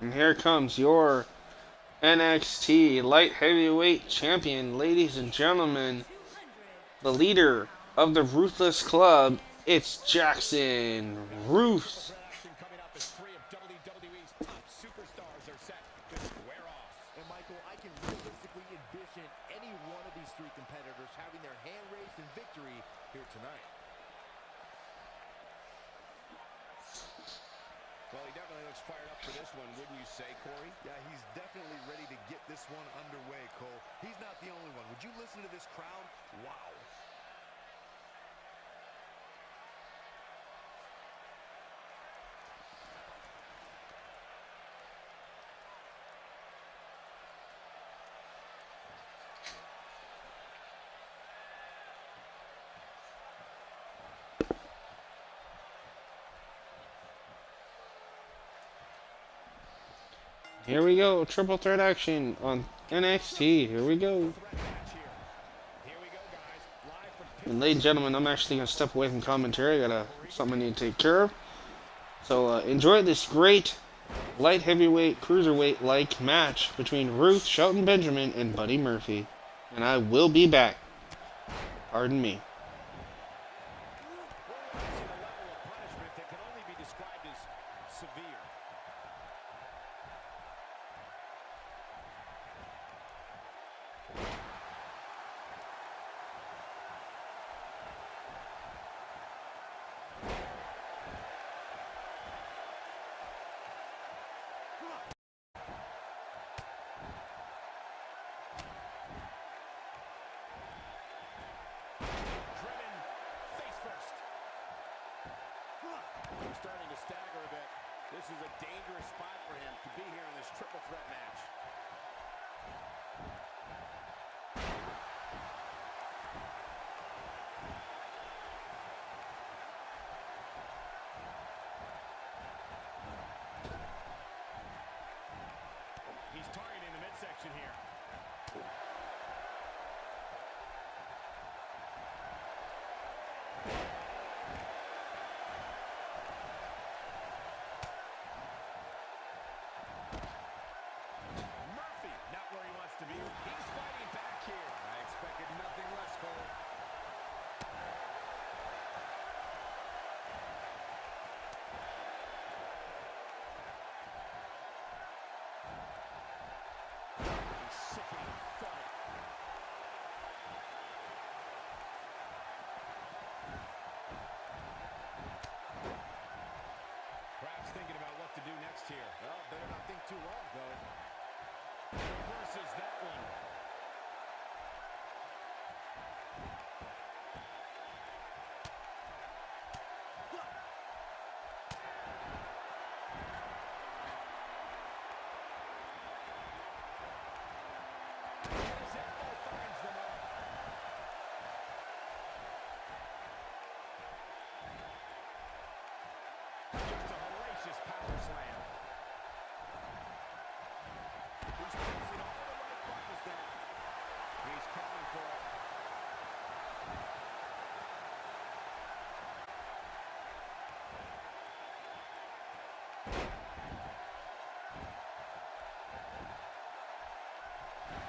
And here comes your NXT light heavyweight champion, ladies and gentlemen, the leader of the Ruthless Club. It's Jackson Ruth. Action coming up as three of WWE's top superstars are set to square off. And Michael, I can realistically envision any one of these three competitors having their hand raised in victory here tonight. Well, he definitely looks fired up for this one, wouldn't you say, Corey? Yeah, he's definitely ready to get this one underway, Cole. He's not the only one. Would you listen to this crowd? Wow. Here we go, triple threat action on NXT. Here we go. Threat match here. Here we go, guys. Live from And ladies and gentlemen, I'm actually going to step away from commentary. I got something I need to take care of. So enjoy this great light heavyweight, cruiserweight-like match between Ruth, Shelton Benjamin, and Buddy Murphy. And I will be back. Pardon me. We're witnessing a level of punishment that can only be described as severe. Driven face first. He's starting to stagger a bit. This is a dangerous spot for him to be here in this triple threat match. He's targeting the midsection here.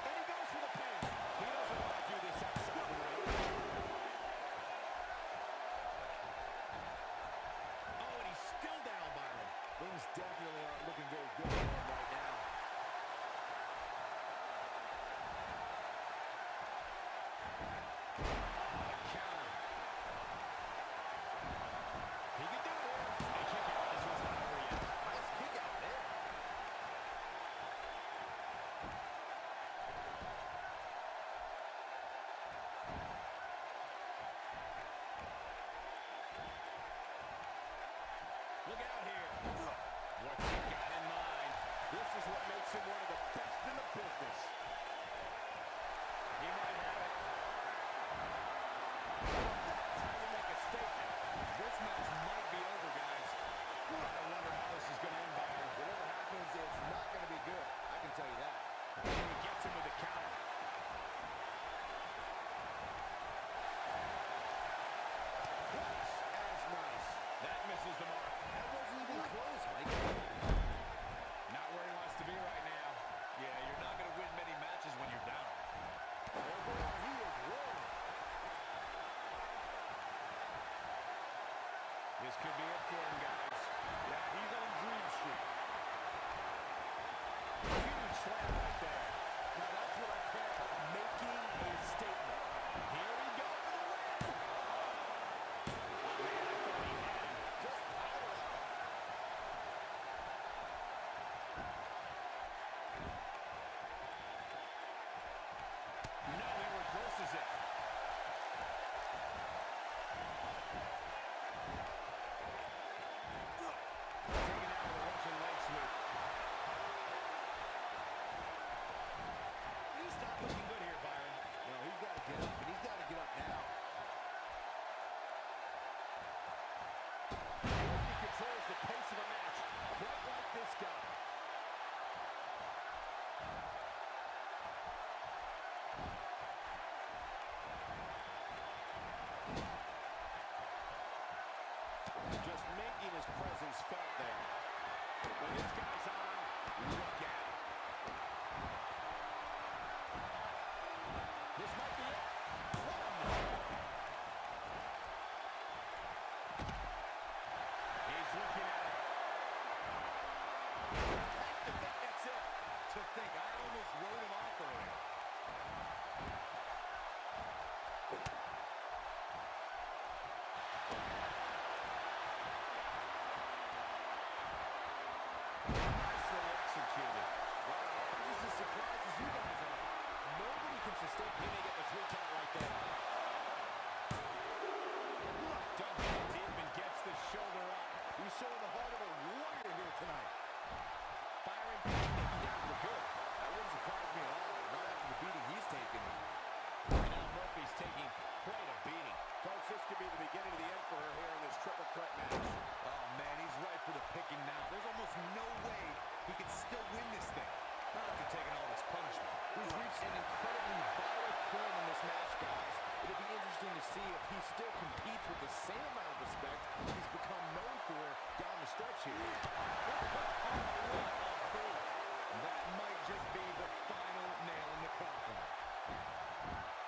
And he goes for the pin. He doesn't want to do this outside the ring. Oh, and he's still down, Byron. Things definitely aren't looking very good for him right now. Look out here. What's he got in mind? This is what makes him one of the best in the business. He might have it. That's how you make a statement. This match might be over, guys. I wonder how this is going to end, Byron. Whatever happens, it's not going to be good. I can tell you that. He gets him with the counter. Twice as nice. That misses the mark. That wasn't even close, Mike. Not where he wants to be right now. Yeah, you're not going to win many matches when you're down. Oh, boy, he is rolling. This could be it for him, guys. Yeah, he's on Dream Street. Huge slam right there. Now, that's what I call making a statement. Here we go for the win. Oh, man, I thought he had him. Just power out. No, he reverses it. Taking out with a Russian leg sweep. He's not looking good here, Byron. No, he's got to get up, and he's got to get up now. He controls the pace of a match, quite like this guy. Just making his presence felt there. When this guy's on, look at it. This might be it. He's looking at it. I think that's it. To think, I almost wrote him off already. Nicely executed. Wow, I'm just as surprised as you guys are. Nobody can sustain. He may get the 3 count right there. Dumping deep and gets the shoulder up. He's showing the heart of a warrior here tonight. Byron, maybe down for good. That wouldn't surprise me at all. Not after the beating he's taken. Now Murphy's taking quite a beating. Folks, this could be the beginning of the end for her here in this triple threat match. Oh, man, he's right for the picking now. There's almost no way he can still win this thing. Not after taking all this punishment. He's reached an incredibly vital point in this match, guys. It'll be interesting to see if he still competes with the same amount of respect he's become known for down the stretch here. That might just be the final nail in the coffin.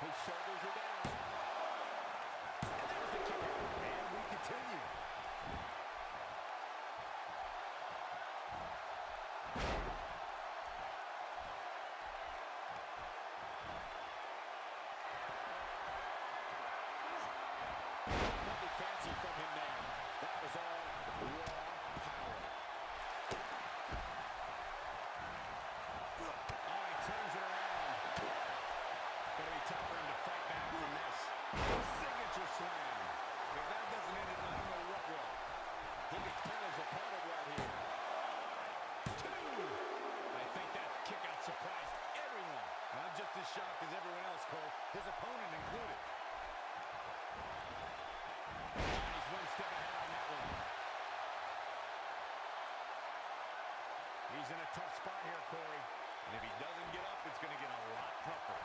His shoulders are down. And there's the kick out. And we continue. Nothing fancy from him there. That was all raw power. Oh, he turns it around. Gonna be tough for him to fight back from this. Signature slam. If that doesn't end it, I don't know what will. He could kill his opponent right here. 2. I think that kick out surprised everyone. I'm just as shocked as everyone else, Cole. His opponent included. He's one step ahead on that one. He's in a tough spot here, Corey. And if he doesn't get up, it's going to get a lot tougher.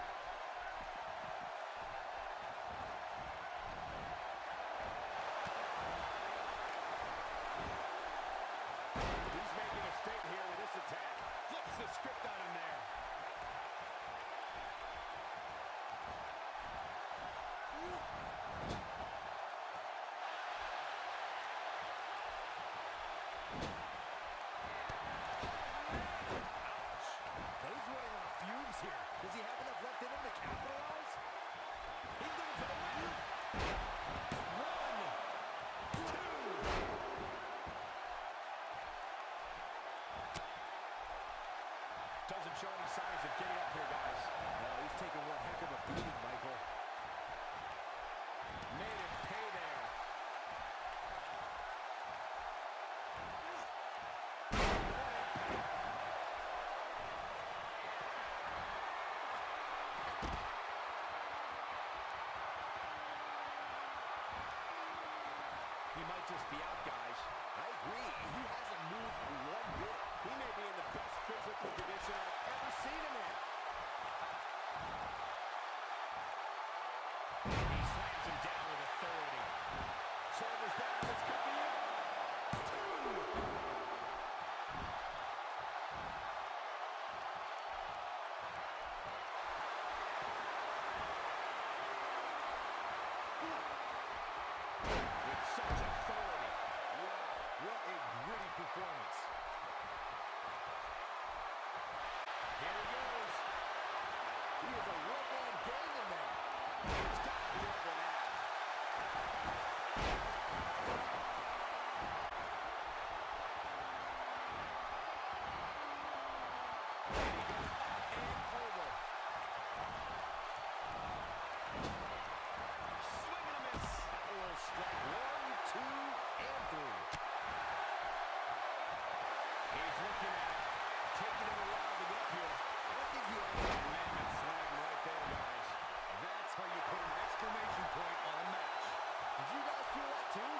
These the script on him there. Now he's running on fumes here. Does he have enough left in him to capitalize? He's looking for the win. 1, 2. Doesn't show any signs of getting up here, guys. No, he's taking one heck of a beating, Michael. Made him pay there. He might just be out, guys. I agree. He hasn't moved one bit. He may be in the best physical condition I've ever seen him in. He slams him down with authority. Shoulders down. This could be it. 2. With such authority. Wow, what a gritty performance. Here he goes. He is a one-man gang in there. It's got to be over now. And over. Swing and a miss. That will strike 1, 2, and 3. He's looking at it. Taking him a while to get here. I think he had Man, that slam right there, guys. That's how you put an exclamation point on a match. Did you guys feel that too?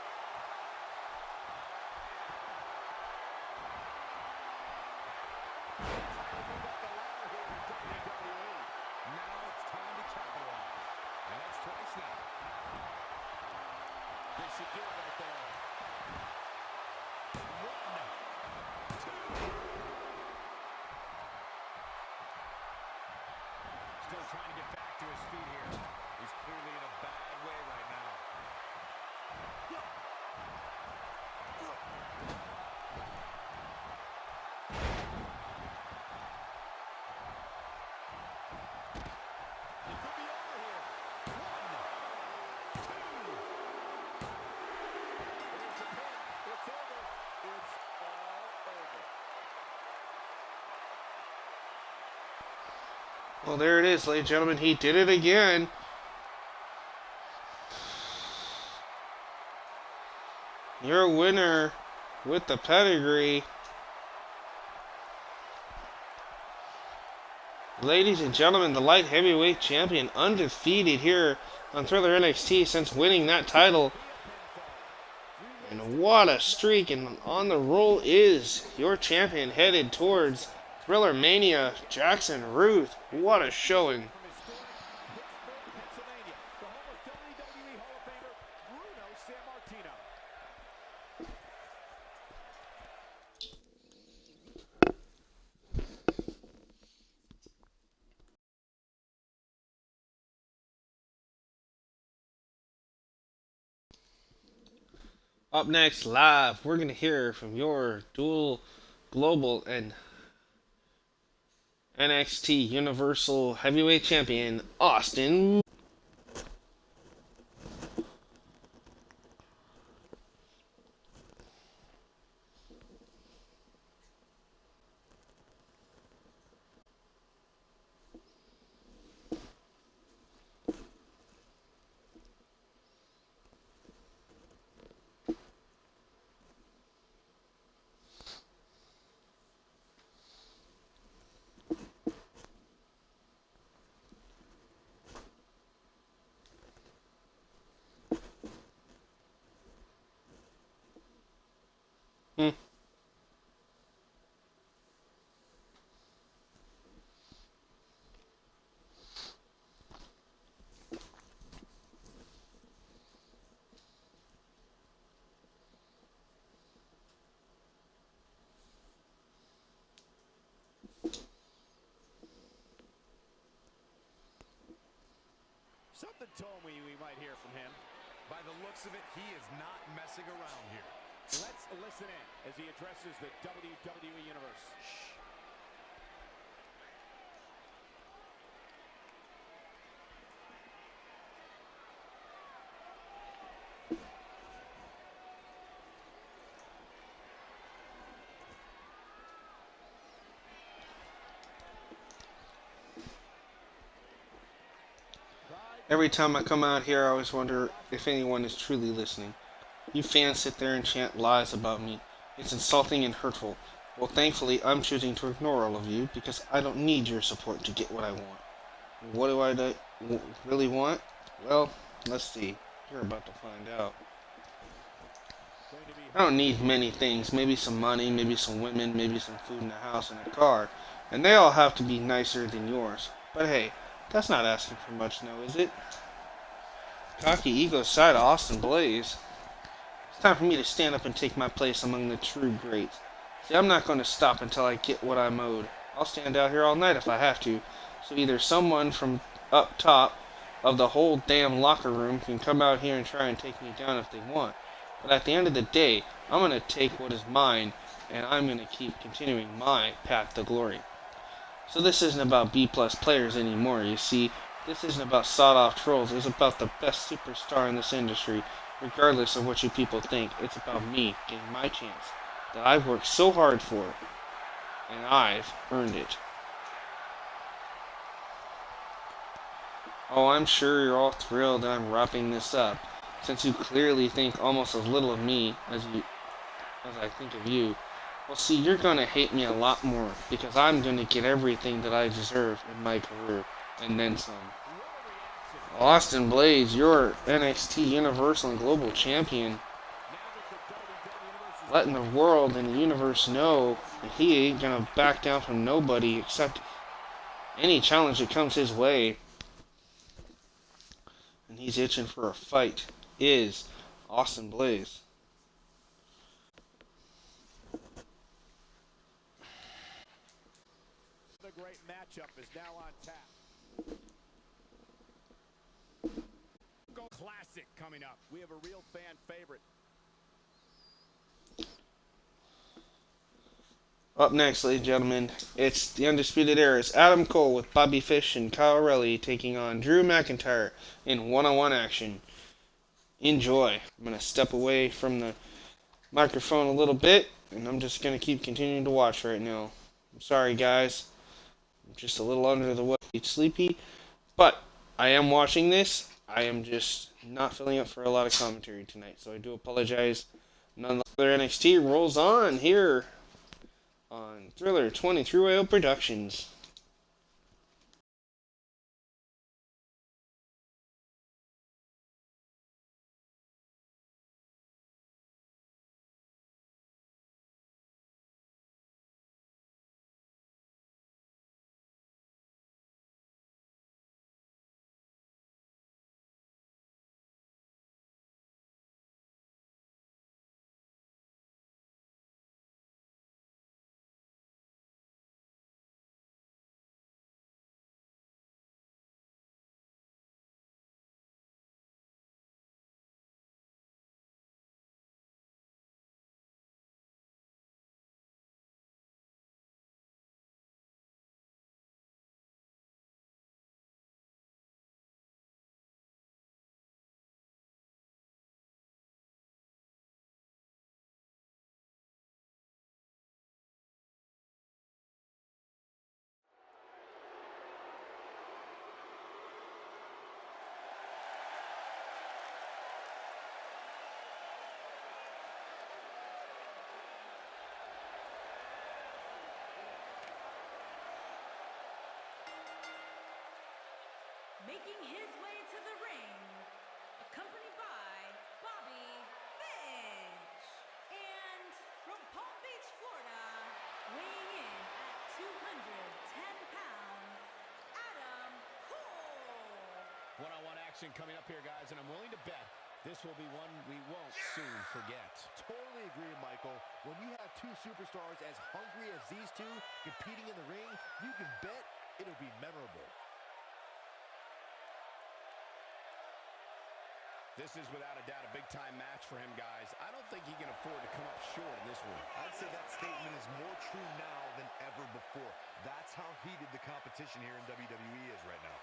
That's how you move up the ladder here in WWE. Now it's time to capitalize. And that's twice now. This should do it right there. 1, 2. Still trying to get back to his feet here. He's clearly in a bad way right now. It could be over here. 1, 2. It's a pin. It's over. It's all over. Well, there it is, ladies and gentlemen. He did it again. Your winner with the pedigree. Ladies and gentlemen, the light heavyweight champion, undefeated here on Thriller NXT since winning that title. And what a streak, and on the roll is your champion headed towards Thriller Mania, Jackson Ruth. What a showing. From historic Pittsburgh, Pennsylvania, the home of WWE Hall of Famer Bruno Sammartino. Up next, live, we're going to hear from your dual global and NXT Universal Heavyweight Champion, Austin. Something told me we might hear from him. By the looks of it, he is not messing around here. Let's listen in as he addresses the WWE Universe. Every time I come out here, I always wonder if anyone is truly listening. You fans sit there and chant lies about me. It's insulting and hurtful. Well, thankfully, I'm choosing to ignore all of you because I don't need your support to get what I want. What do I really want? Well, let's see. You're about to find out. I don't need many things. Maybe some money, maybe some women, maybe some food in a house and a car. And they all have to be nicer than yours. But hey, that's not asking for much now, is it? Cocky ego side of Austin Blaze. It's time for me to stand up and take my place among the true greats. See, I'm not going to stop until I get what I'm owed. I'll stand out here all night if I have to. So either someone from up top of the whole damn locker room can come out here and try and take me down if they want. But at the end of the day, I'm going to take what is mine, and I'm going to keep continuing my path to glory. So this isn't about B-plus players anymore, you see. This isn't about sawed-off trolls. It's about the best superstar in this industry, regardless of what you people think. It's about me getting my chance that I've worked so hard for, and I've earned it. Oh, I'm sure you're all thrilled that I'm wrapping this up, since you clearly think almost as little of me as I think of you. Well, see, you're going to hate me a lot more, because I'm going to get everything that I deserve in my career, and then some. Austin Blaze, your NXT Universal and Global Champion, letting the world and the universe know that he ain't going to back down from nobody except any challenge that comes his way. And he's itching for a fight, is Austin Blaze. The great matchup is now on tap. Classic coming up. We have a real fan favorite. Up next, ladies and gentlemen, it's the Undisputed Era's Adam Cole with Bobby Fish and Kyle O'Reilly taking on Drew McIntyre in one-on-one action. Enjoy. I'm going to step away from the microphone a little bit, and I'm just going to keep continuing to watch right now. I'm sorry, guys. I'm just a little under the weather, sleepy, but I am watching this. I am just not filling up for a lot of commentary tonight, so I do apologize. Nonetheless, NXT rolls on here on Thriller 23 Productions. Making his way to the ring, accompanied by Bobby Fish. And from Palm Beach, Florida, weighing in at 210 pounds, Adam Cole. One-on-one action coming up here, guys, and I'm willing to bet this will be one we won't soon forget. Totally agree, Michael. When you have two superstars as hungry as these two competing in the ring, you can bet it'll be memorable. This is without a doubt a big-time match for him, guys. I don't think he can afford to come up short in this one. I'd say that statement is more true now than ever before. That's how heated the competition here in WWE is right now.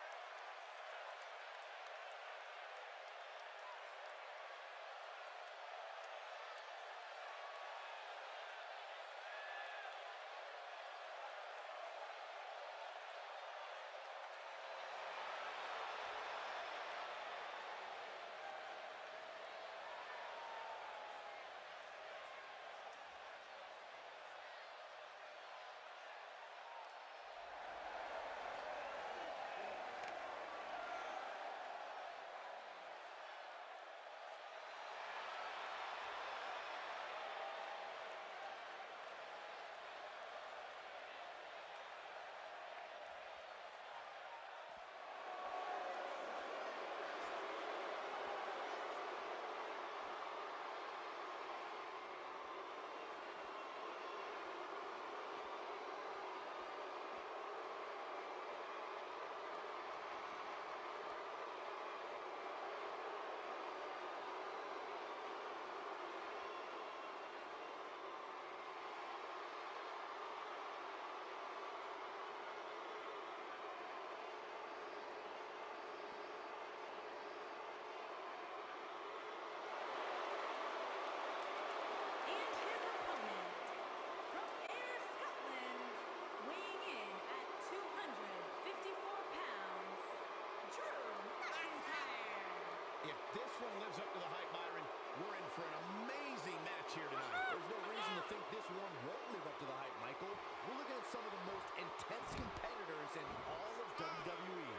If this one lives up to the hype, Byron, we're in for an amazing match here tonight. There's no reason to think this one won't live up to the hype, Michael. We're looking at some of the most intense competitors in all of WWE.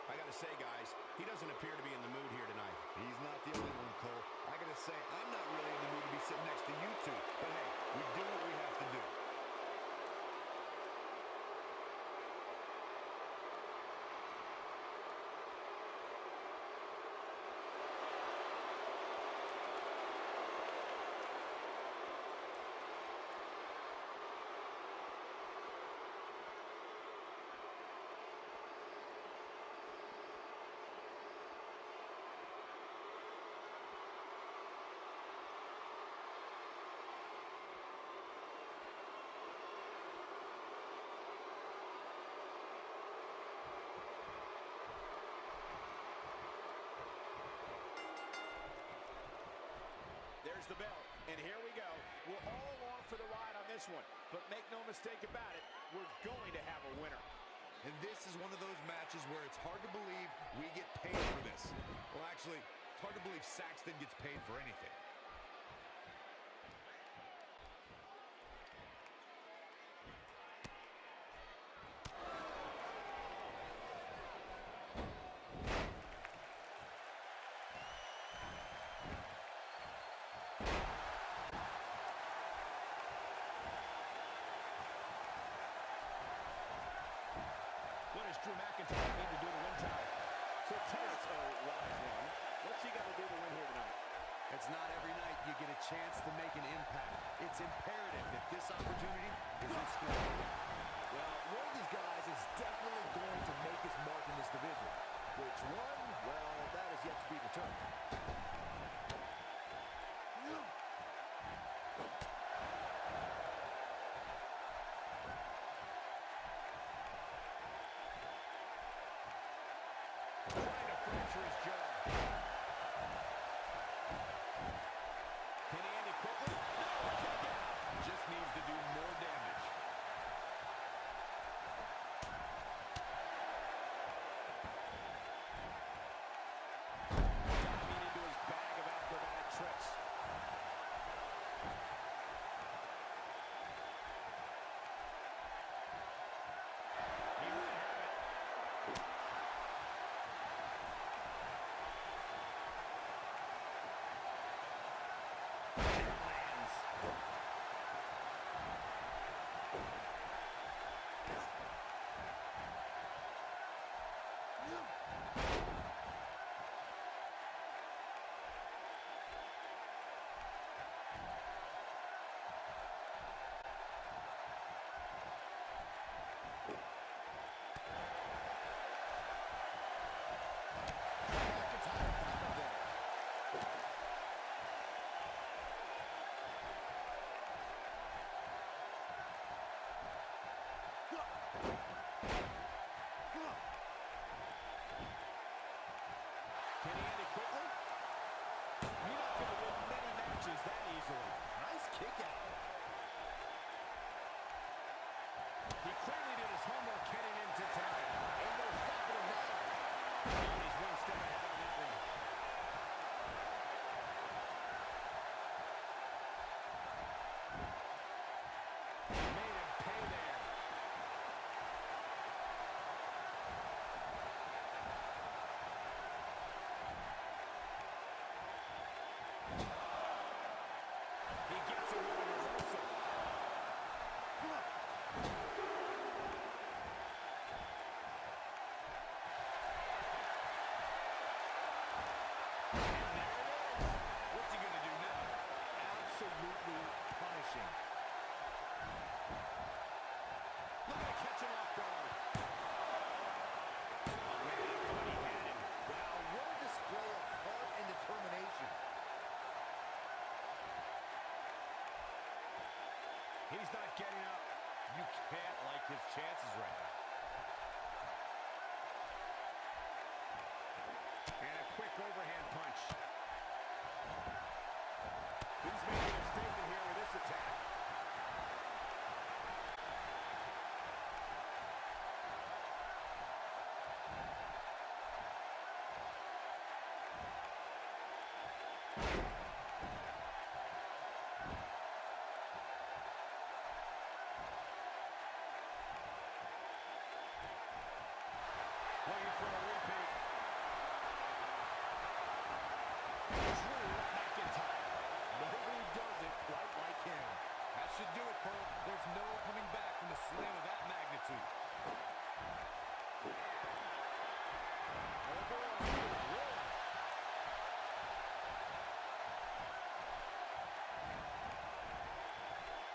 I gotta say, guys, he doesn't appear to be in the mood here tonight. He's not the only one, Cole. I gotta say, I'm not really in the mood to be sitting next to you two. But hey, we do what we have to do. There's the bell, and here we go. We're all along for the ride on this one, but make no mistake about it, we're going to have a winner. And this is one of those matches where it's hard to believe we get paid for this. Well, actually, it's hard to believe Saxton gets paid for anything. What does Drew McIntyre need to do to win tonight? So tennis, wise one. What's he got to do to win here tonight? It's not every night you get a chance to make an impact. It's imperative that this opportunity is exploited. Well, one of these guys is definitely going to make his mark in this division. Which one? Well, that is yet to be determined. Trying to fracture his jaw. Can he end it quickly? No, kick out. Just needs to do more damage. Diving into his bag of acrobatic tricks. He might have it. Can he end it quickly? You're not going to win many matches that easily. Nice kick out. He clearly did his homework heading into tonight. Ain't no stopping him now. He's one step ahead on that one. Made him pay there. He gets it with a reversal. What's he going to do now? Absolutely punishing. Looking to catch him off guard. Oh, man, I thought he had him. Wow, what a display of heart and determination. He's not getting up. You can't like his chances right now. And a quick overhand punch. He's making a statement here with this attack. Looking for a repeat. Drew McIntyre. Nobody does it quite like him. That should do it, Cole. There's no coming back from a slam of that magnitude.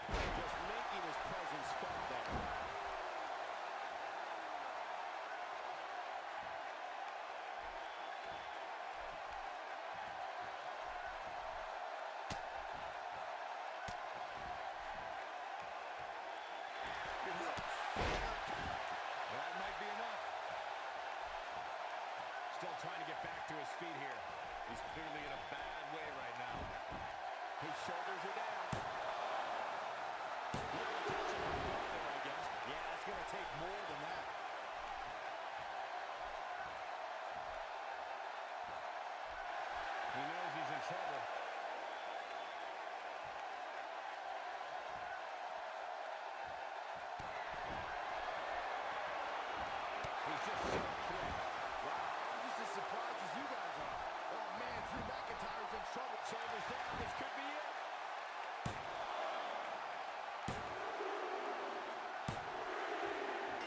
Just making his presence felt there. That might be enough. Still trying to get back to his feet here. He's clearly in a bad way right now. His shoulders are down. I guess. Yeah, it's going to take more than that. He knows he's in trouble. He's just so quick. Wow, I'm just as surprised as you guys are. Oh, man, Drew McIntyre's in trouble. Shoulders down. This could be it.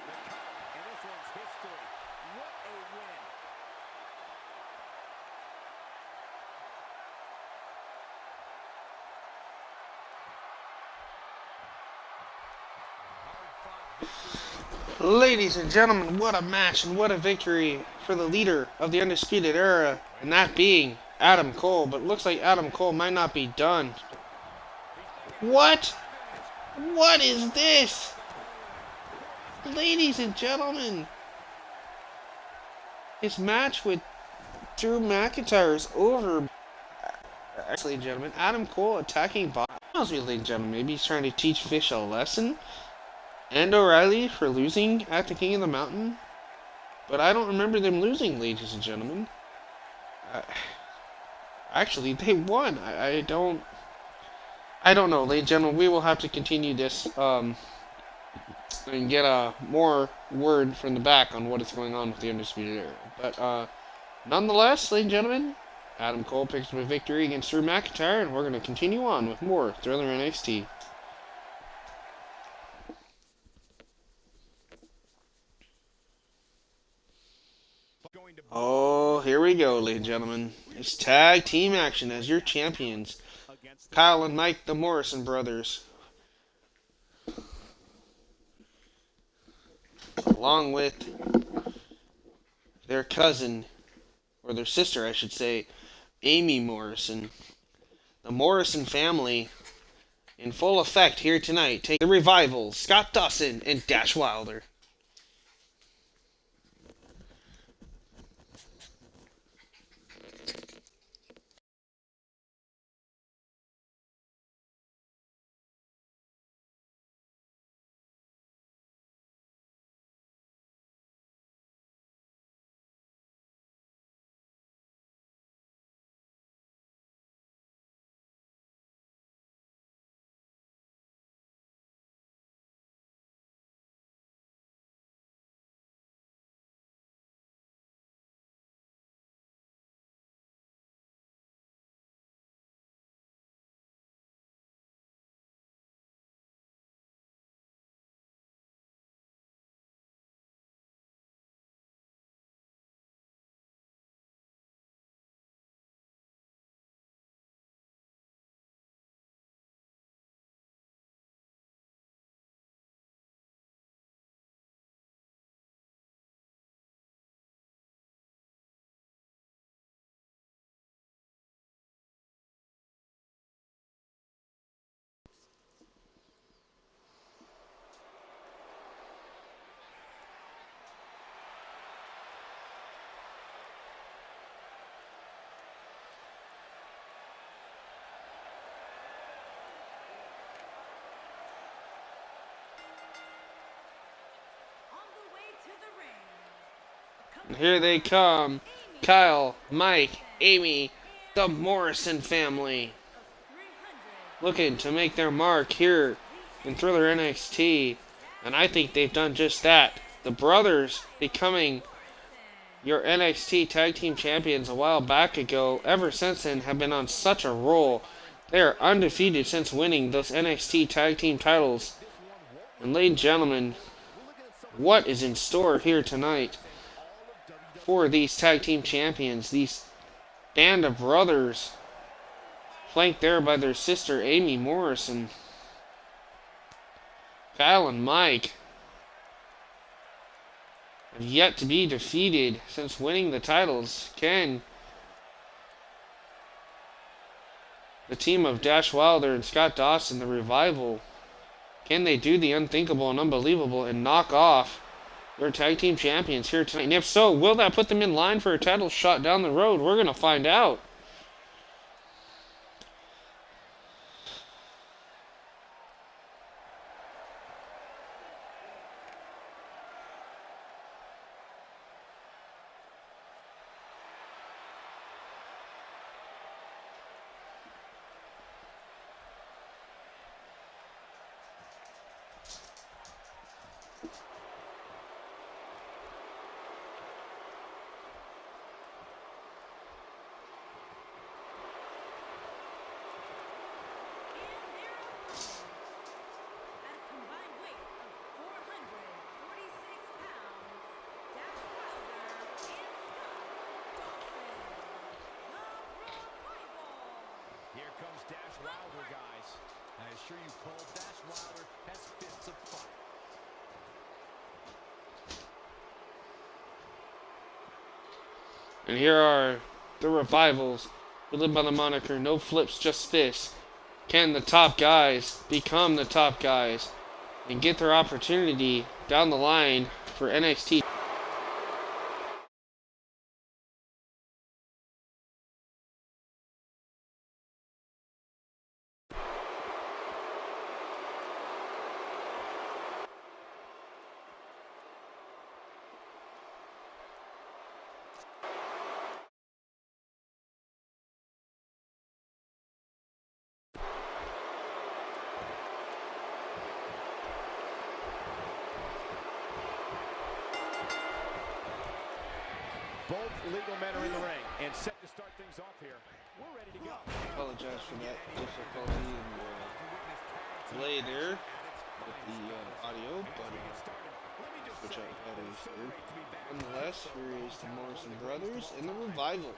The count, and this one's history. What a win. Ladies and gentlemen, what a match and what a victory for the leader of the Undisputed Era, and that being Adam Cole. But it looks like Adam Cole might not be done. What? What is this? Ladies and gentlemen, his match with Drew McIntyre is over. Actually, gentlemen, Adam Cole attacking Bob. Ladies and gentlemen, maybe he's trying to teach Fish a lesson. And O'Reilly for losing at the King of the Mountain. But I don't remember them losing, ladies and gentlemen. Actually, they won. I don't know, ladies and gentlemen. We will have to continue this and get more word from the back on what is going on with the Undisputed Era. But nonetheless, ladies and gentlemen, Adam Cole picks up a victory against Drew McIntyre, and we're going to continue on with more Thriller NXT. Oh, here we go, ladies and gentlemen. It's tag team action as your champions, Kyle and Mike, the Morrison brothers, along with their cousin, or their sister, I should say, Amy Morrison. The Morrison family in full effect here tonight. Take the Revival, Scott Dawson, and Dash Wilder. On the way to the ring. And here they come. Kyle, Mike, Amy, the Morrison family. Looking to make their mark here in Thriller NXT. And I think they've done just that. The brothers becoming your NXT Tag Team Champions a while back ago. Ever since then have been on such a roll. They are undefeated since winning those NXT Tag Team titles. And ladies and gentlemen, what is in store here tonight for these Tag Team Champions? These band of brothers, flanked there by their sister Amy Morrison. Kyle and Mike have yet to be defeated since winning the titles. Can the team of Dash Wilder and Scott Dawson, the Revival, can they do the unthinkable and unbelievable and knock off their tag team champions here tonight? And if so, will that put them in line for a title shot down the road? We're going to find out. You Cole, Dash Wilder has fists of fire. And here are the Revivals, who live by the moniker No Flips, Just Fists. Can the top guys become the top guys and get their opportunity down the line for NXT? Both legal men are in the ring and set to start things off here. We're ready to go. Apologize for that difficulty in the delay there with the audio, but switch out batteries here. Nonetheless, here is the Morrison brothers and the Revival.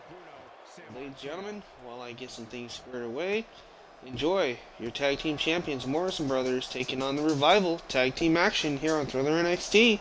Ladies and gentlemen, while I get some things squared away, enjoy your tag team champions, Morrison brothers, taking on the Revival. Tag team action here on Thriller NXT.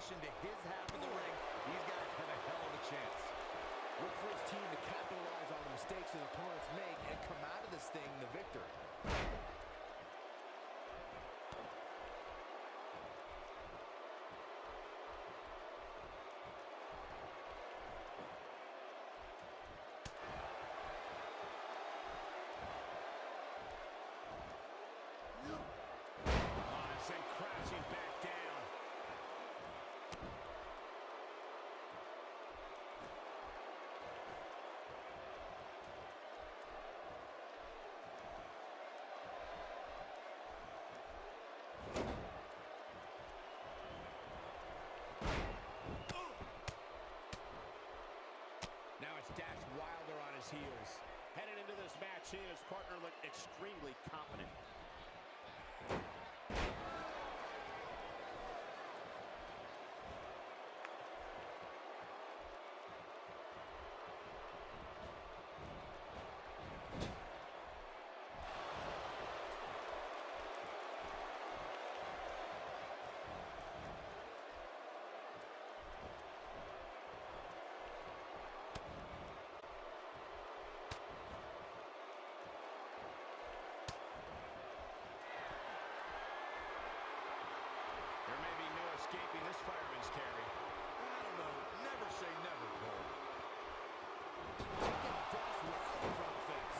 transition to his half of the ring, these guys have a hell of a chance. Look for his team to capitalize on the mistakes his opponents make and come out of this thing the victor. Sent crashing back down. Now it's Dax Wilder on his heels. Headed into this match, he and his partner look extremely confident. Escaping this fireman's carry. I don't know. Never say never, Cole. Taking Dax Wilder on offense.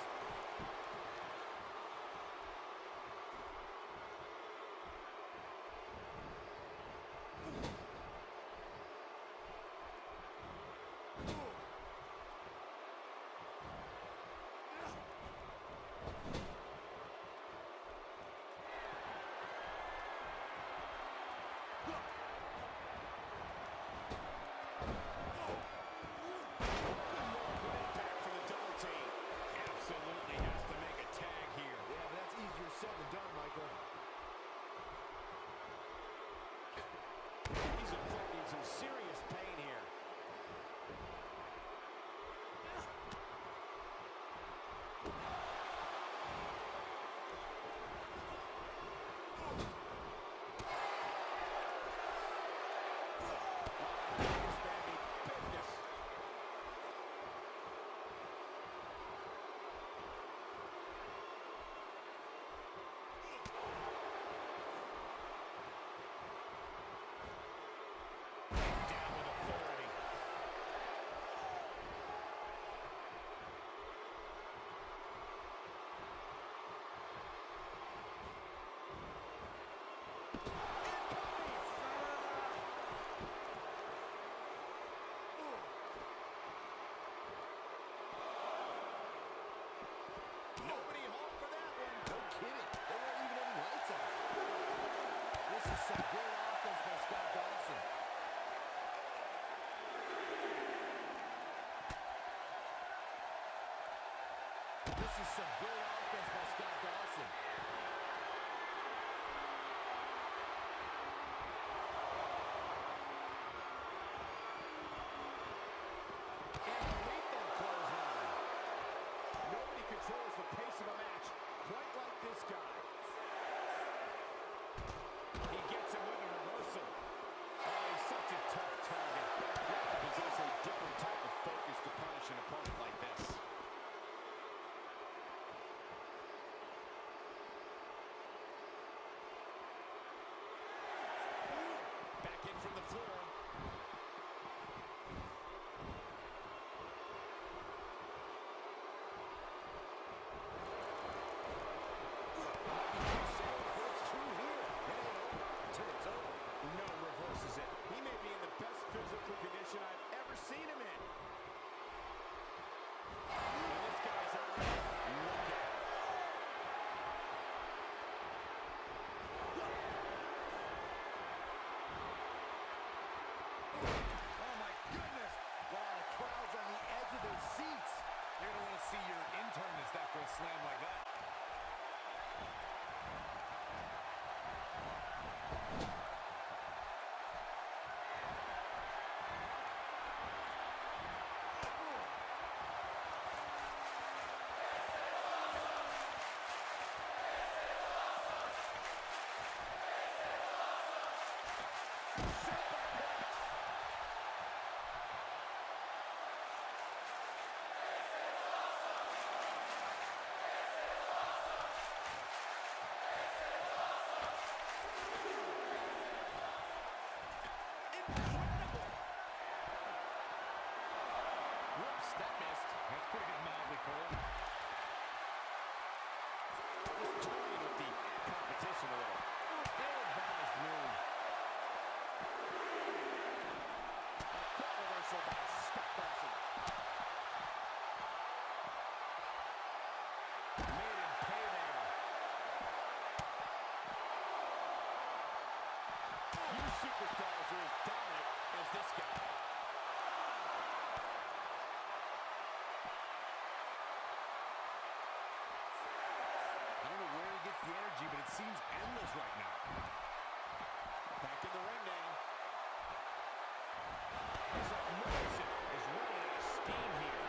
Said and done, Michael. He's inflicting some serious pain here. This is some good offense by Scott Dawson. And a lethal clothesline. Nobody controls the pace of a match quite like this guy. He gets him with a reversal. Oh, he's such a tough target. You have to possess a different type of focus to punish an opponent like this. From the floor. No reverses it. He may be in the best physical condition I've ever seen him in. And this guy's on. Look at it. Crowds on the edge of their seats. You're going to want to see your internist after a slam like that. superstars are as dominant as this guy. I don't know where he gets the energy, but it seems endless right now. Back in the ring now. Looks like Morrison is running out of steam here.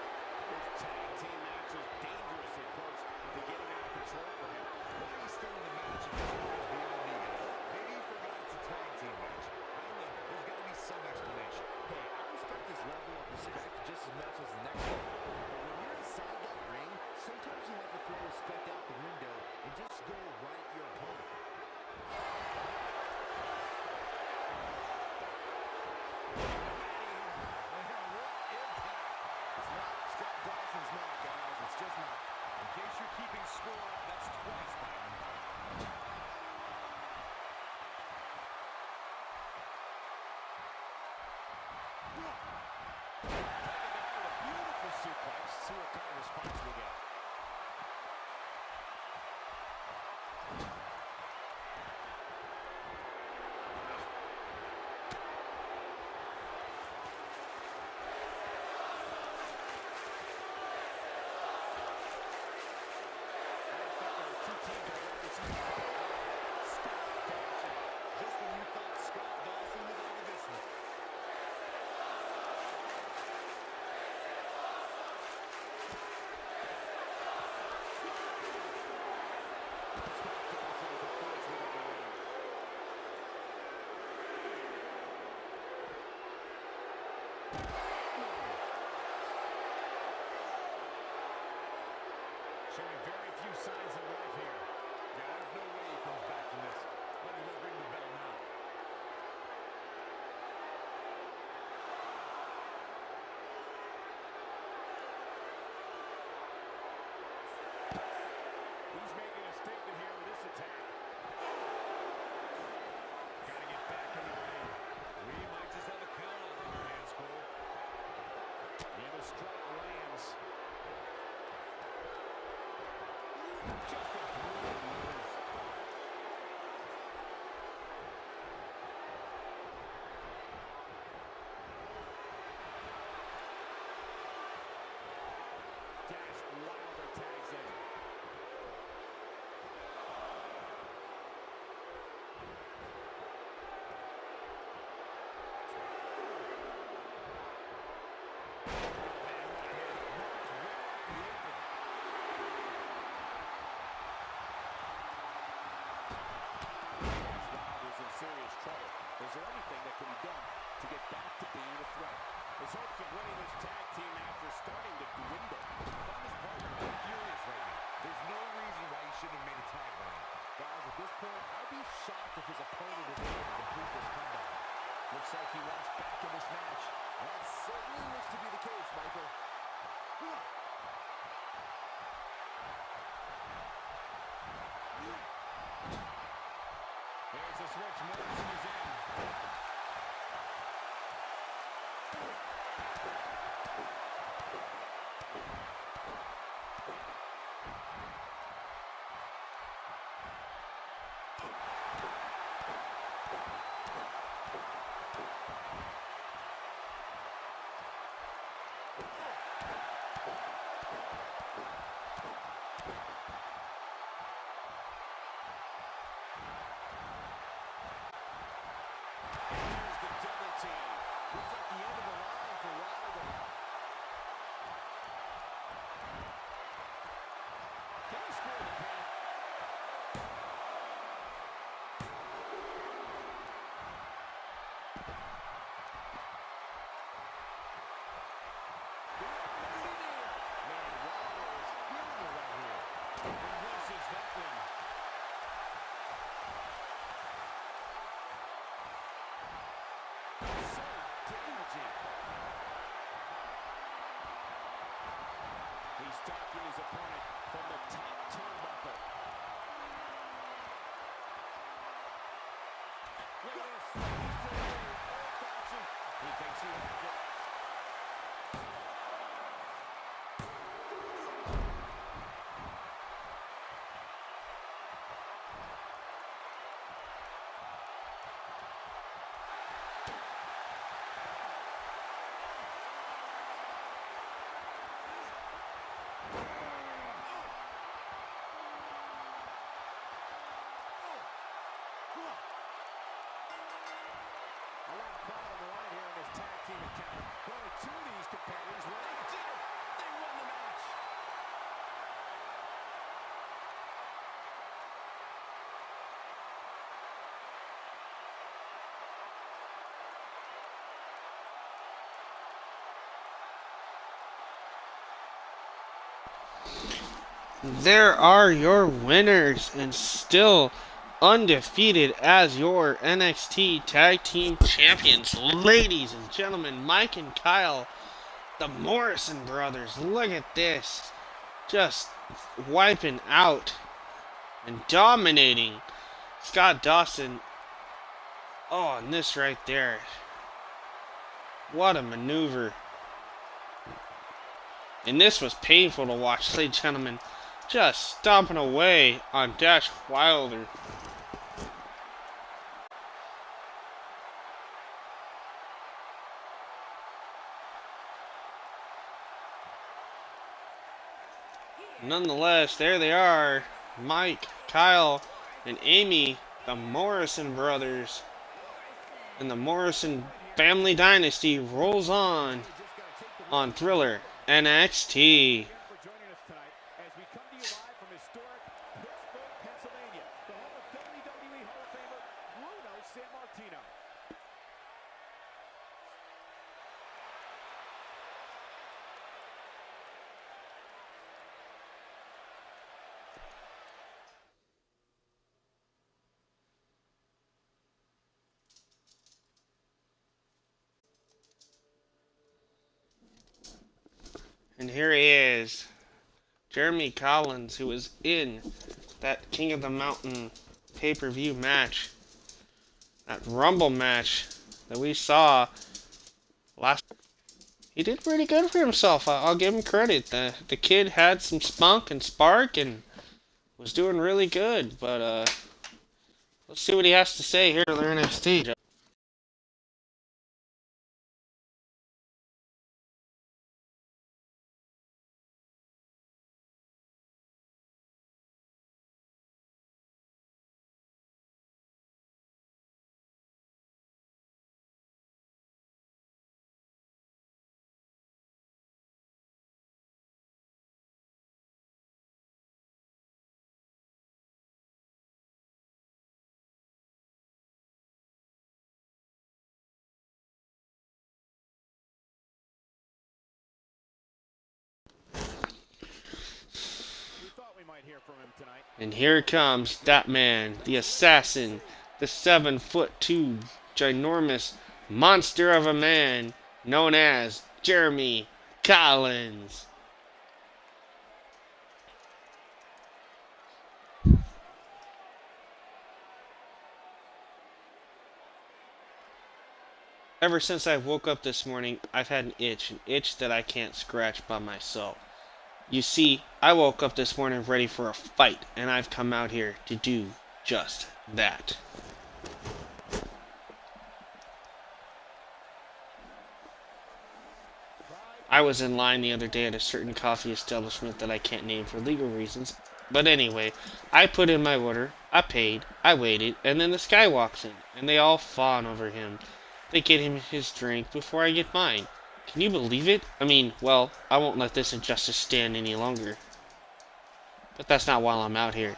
This tag team match is dangerous, of course, to get it out of control for him. Why he's still in the match at this point is beyond me, guys. Maybe he forgot it's a tag team match. I don't know. There's got to be some explanation. Hey, I respect this level of respect just as much as the next one. But when you're inside that ring, sometimes you have to throw respect out the window and just go right at your opponent. Just not. In case you're keeping score, that's twice by him. Taking down with a beautiful suplex. See what kind of response we get. Showing very few signs of life here. Yeah, there's no way he comes back from this. Might as well ring the bell now. He's making a statement here with this attack. Gotta get back in the ring. We might just have a count on our hands, Cole. And the strike lands. Just a brutal move. Dash Wilder tags in. Serious trouble. Is there anything that can be done to get back to being a threat? His hopes of winning this tag team match are starting to dwindle. If I'm his partner, I'm furious right now. There's no reason why he shouldn't have made a tag by him. Guys, at this point, I'd be shocked if his opponent is able to complete this comeback. Looks like he wants back in this match. That certainly looks to be the case, Michael. There's the switch. Morrison is in. He's stalking his opponent from the top turnbuckle. Look at this. He's still there. Old-fashioned. He thinks he has it. tag team encounter. But only two of these competitors were they won the match. There are your winners, and still undefeated as your NXT Tag Team Champions. Ladies and gentlemen, Mike and Kyle, the Morrison brothers. Look at this. Just wiping out and dominating Scott Dawson. Oh, and this right there. What a maneuver. And this was painful to watch, ladies and gentlemen. Just stomping away on Dash Wilder. Nonetheless, there they are. Mike, Kyle, and Amy, the Morrison brothers. And the Morrison family dynasty rolls on Thriller NXT. For joining us tonight as we come to you live from historic Pittsburgh, Pennsylvania, the home of WWE Hall of Famer Bruno Sammartino. And here he is, Jeremy Collins, who was in that King of the Mountain pay-per-view match, that Rumble match that we saw last. He did pretty good for himself. I'll give him credit. The kid had some spunk and spark and was doing really good. But let's see what he has to say here to the NXT. And here comes that man, the assassin, the 7'2" ginormous monster of a man known as Jeremy Collins. Ever since I woke up this morning, I've had an itch that I can't scratch by myself. You see, I woke up this morning ready for a fight, and I've come out here to do just that. I was in line the other day at a certain coffee establishment that I can't name for legal reasons. But anyway, I put in my order, I paid, I waited, and then this guy walks in, and they all fawn over him. They get him his drink before I get mine. Can you believe it? I mean, well, I won't let this injustice stand any longer. But that's not while I'm out here.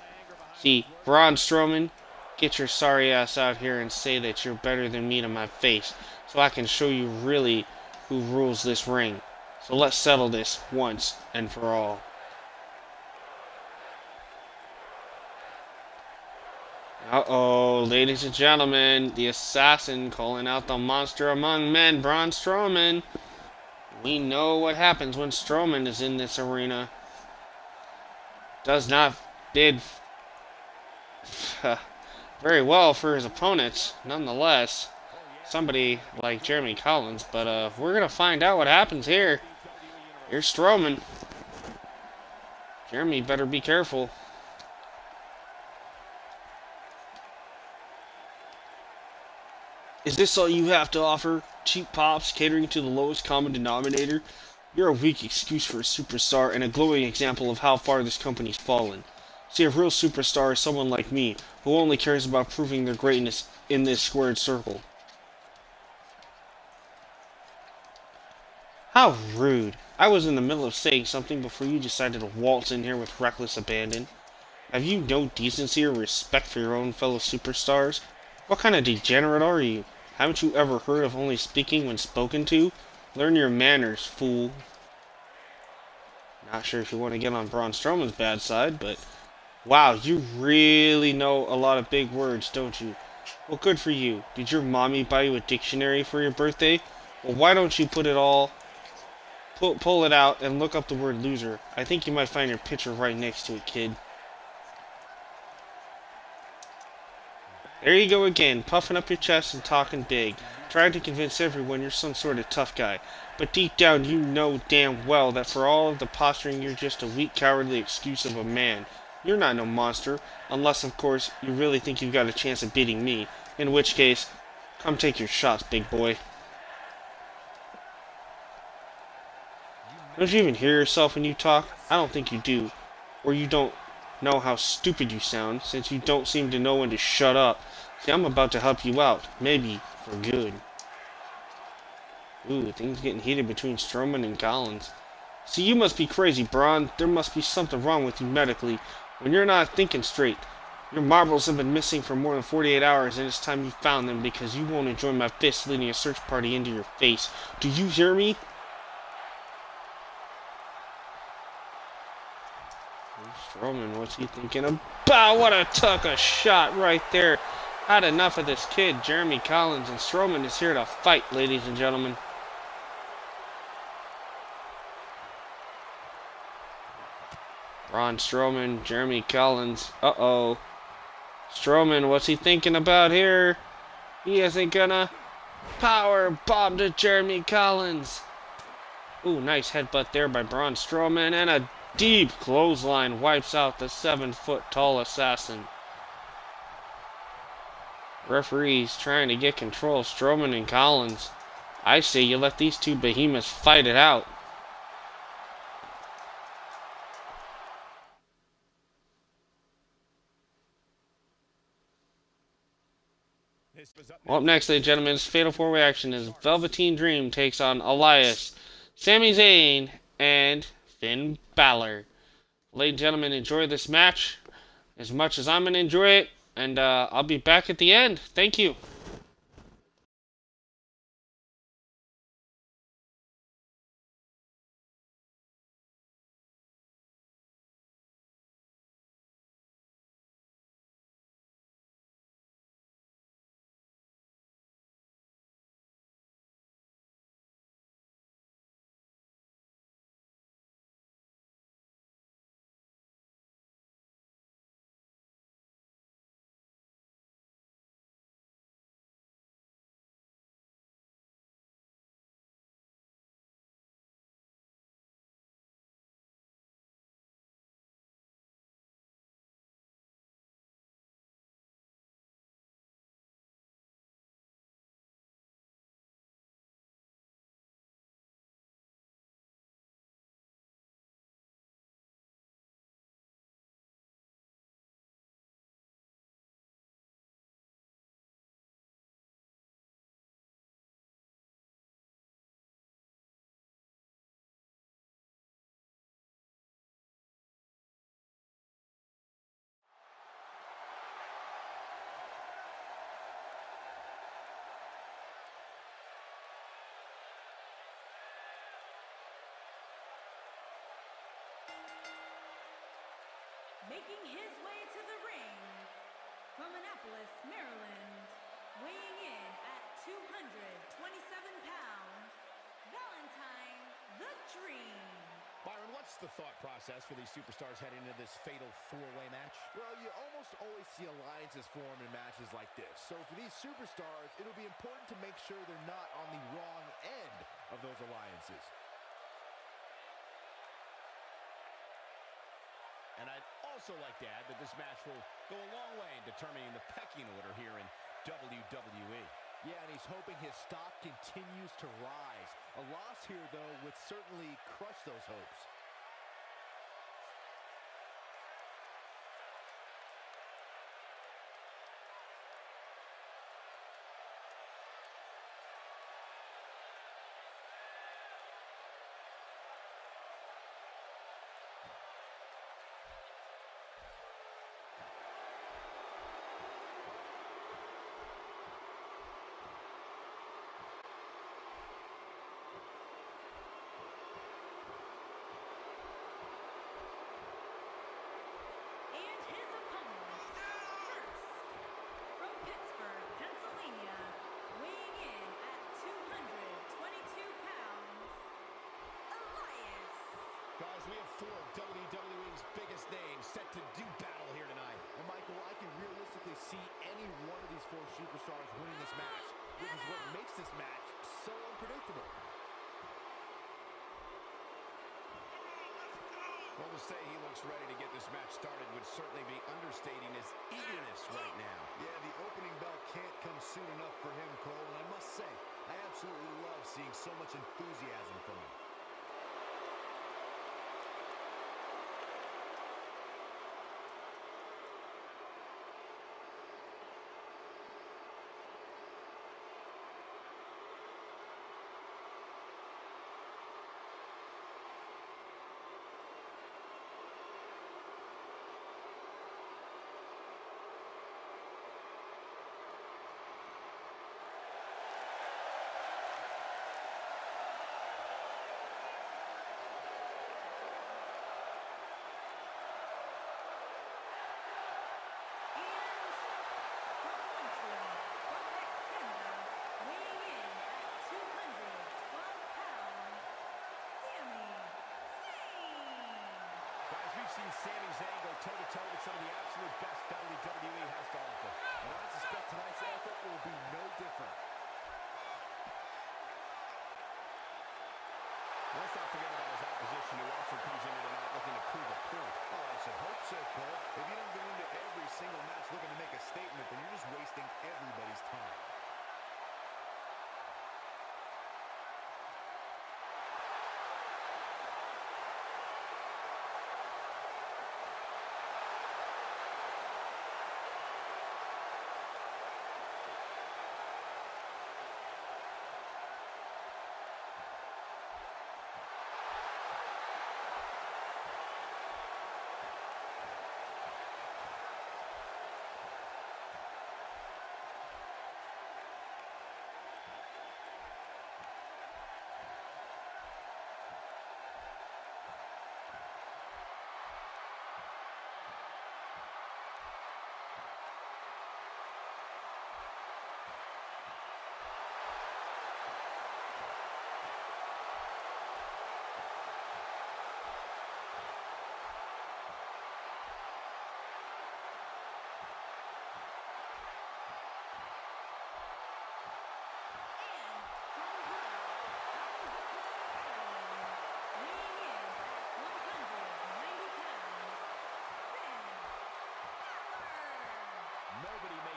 See, Braun Strowman, get your sorry ass out here and say that you're better than me to my face, so I can show you really who rules this ring. So let's settle this once and for all. Uh-oh, ladies and gentlemen, the assassin calling out the monster among men, Braun Strowman. We know what happens when Strowman is in this arena. Does not bid very well for his opponents, nonetheless. Somebody like Jeremy Collins, but we're going to find out what happens here. Here's Strowman. Jeremy better be careful. Is this all you have to offer? Cheap pops catering to the lowest common denominator? You're a weak excuse for a superstar and a glowing example of how far this company's fallen. See, a real superstar is someone like me, who only cares about proving their greatness in this squared circle. How rude. I was in the middle of saying something before you decided to waltz in here with reckless abandon. Have you no decency or respect for your own fellow superstars? What kind of degenerate are you? Haven't you ever heard of only speaking when spoken to? Learn your manners, fool. Not sure if you want to get on Braun Strowman's bad side, but wow, you really know a lot of big words, don't you? Well, good for you. Did your mommy buy you a dictionary for your birthday? Well, why don't you pull it out and look up the word loser? I think you might find your picture right next to it, kid. There you go again, puffing up your chest and talking big, trying to convince everyone you're some sort of tough guy. But deep down you know damn well that for all of the posturing you're just a weak, cowardly excuse of a man. You're not no monster, unless of course you really think you've got a chance of beating me, in which case, come take your shots, big boy. Don't you even hear yourself when you talk? I don't think you do. Or you don't know how stupid you sound, since you don't seem to know when to shut up. See, I'm about to help you out. Maybe for good. Ooh, things getting heated between Strowman and Collins. See, you must be crazy, Braun. There must be something wrong with you medically. When you're not thinking straight. Your marbles have been missing for more than 48 hours, and it's time you found them because you won't enjoy my fist leading a search party into your face. Do you hear me? Strowman, what's he thinking about? What a tucker shot right there. Had enough of this kid, Jeremy Collins, and Strowman is here to fight, ladies and gentlemen. Braun Strowman, Jeremy Collins. Uh-oh. Strowman, what's he thinking about here? He isn't gonna power bomb to Jeremy Collins. Ooh, nice headbutt there by Braun Strowman, and a deep clothesline wipes out the 7-foot-tall assassin. Referee's trying to get control of Strowman and Collins. I say you let these two behemoths fight it out. Well, up next, ladies and gentlemen, this fatal four-way action is Velveteen Dream takes on Elias, Sami Zayn, and Finn Balor. Ladies and gentlemen, enjoy this match as much as I'm going to enjoy it, and I'll be back at the end. Thank you. Making his way to the ring from Annapolis, Maryland, weighing in at 227 pounds, Valentine the Dream. Byron, what's the thought process for these superstars heading into this fatal four-way match? Well, you almost always see alliances form in matches like this. So for these superstars, it'll be important to make sure they're not on the wrong end of those alliances. And I'd also like to add that this match will go a long way in determining the pecking order here in WWE. Yeah, and he's hoping his stock continues to rise. A loss here, though, would certainly crush those hopes. we have four of WWE's biggest names set to do battle here tonight. And Michael, I can realistically see any one of these four superstars winning this match, which is what makes this match so unpredictable. Well, to say he looks ready to get this match started would certainly be understating his eagerness right now. Yeah, the opening bell can't come soon enough for him, Cole, and I must say, I absolutely love seeing so much enthusiasm from him. Sami Zayn go toe-to-toe with some of the absolute best WWE has to offer. And I suspect tonight's effort will be no different. Let's not forget about his opposition, who also comes into tonight looking to prove a point. Oh, I should hope so, Cole. If you don't go into every single match looking to make a statement, then you're just wasting everybody's time.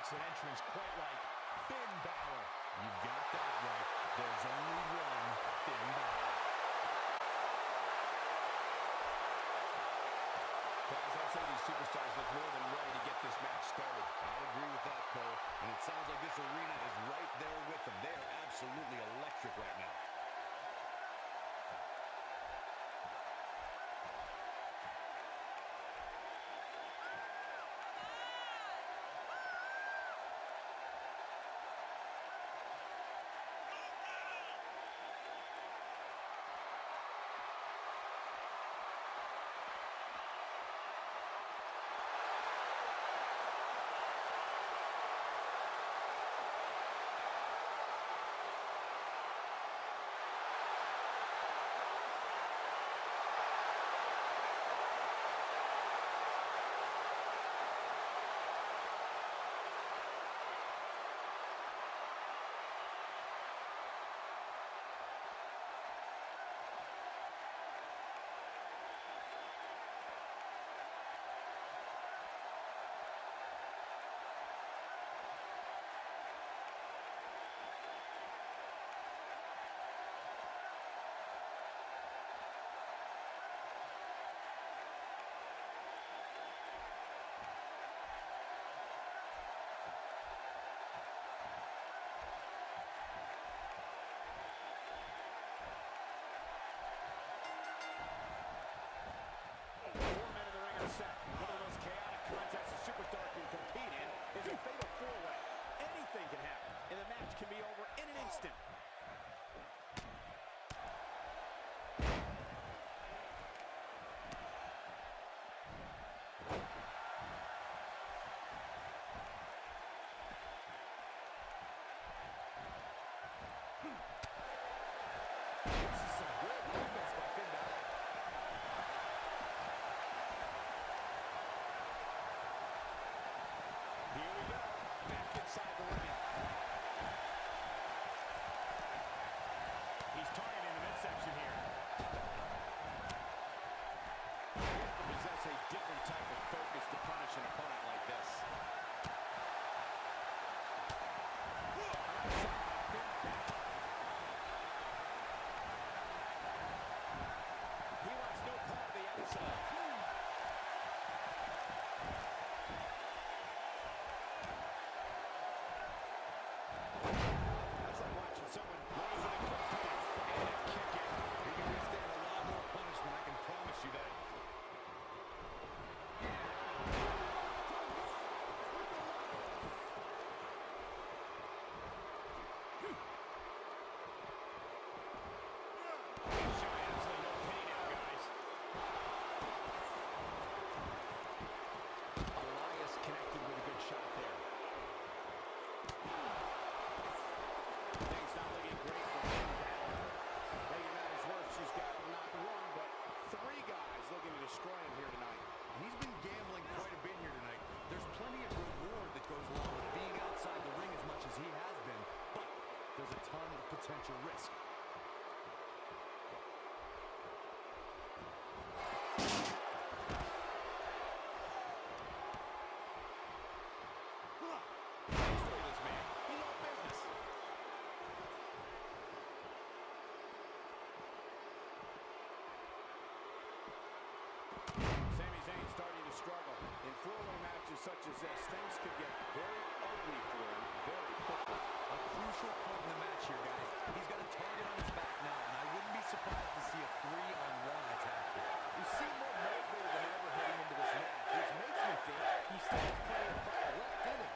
An entrance quite like Finn Balor. You got that right. There's only one Finn Balor. Guys, I'd say these superstars look more than ready to get this match started. I'd agree with that, Cole. And it sounds like this arena is right there with them. They are absolutely electric right now. Seth, one of the most chaotic contests a superstar can compete in, is a fatal four-way. Anything can happen, and the match can be over in an instant. This is some good offense by Finn Balor. He's showing absolutely no pity now, guys. Elias connected with a good shot there. Things not looking great for him. Making matters worse, she's got not one, but three guys looking to destroy him here tonight. He's been gambling quite a bit here tonight. There's plenty of reward that goes along with being outside the ring as much as he has been, but there's a ton of potential risk. Thanks to this man. He's all business. Sami Zayn starting to struggle. In throwaway matches such as this, things could get very ugly for him very quickly. A crucial point in the match here, guys. He's got a target on his back now, and I wouldn't be surprised to see a 3-on-1 attack here. He seemed more motivated than ever heading into this match, which makes me think he still has plenty of fire left in him.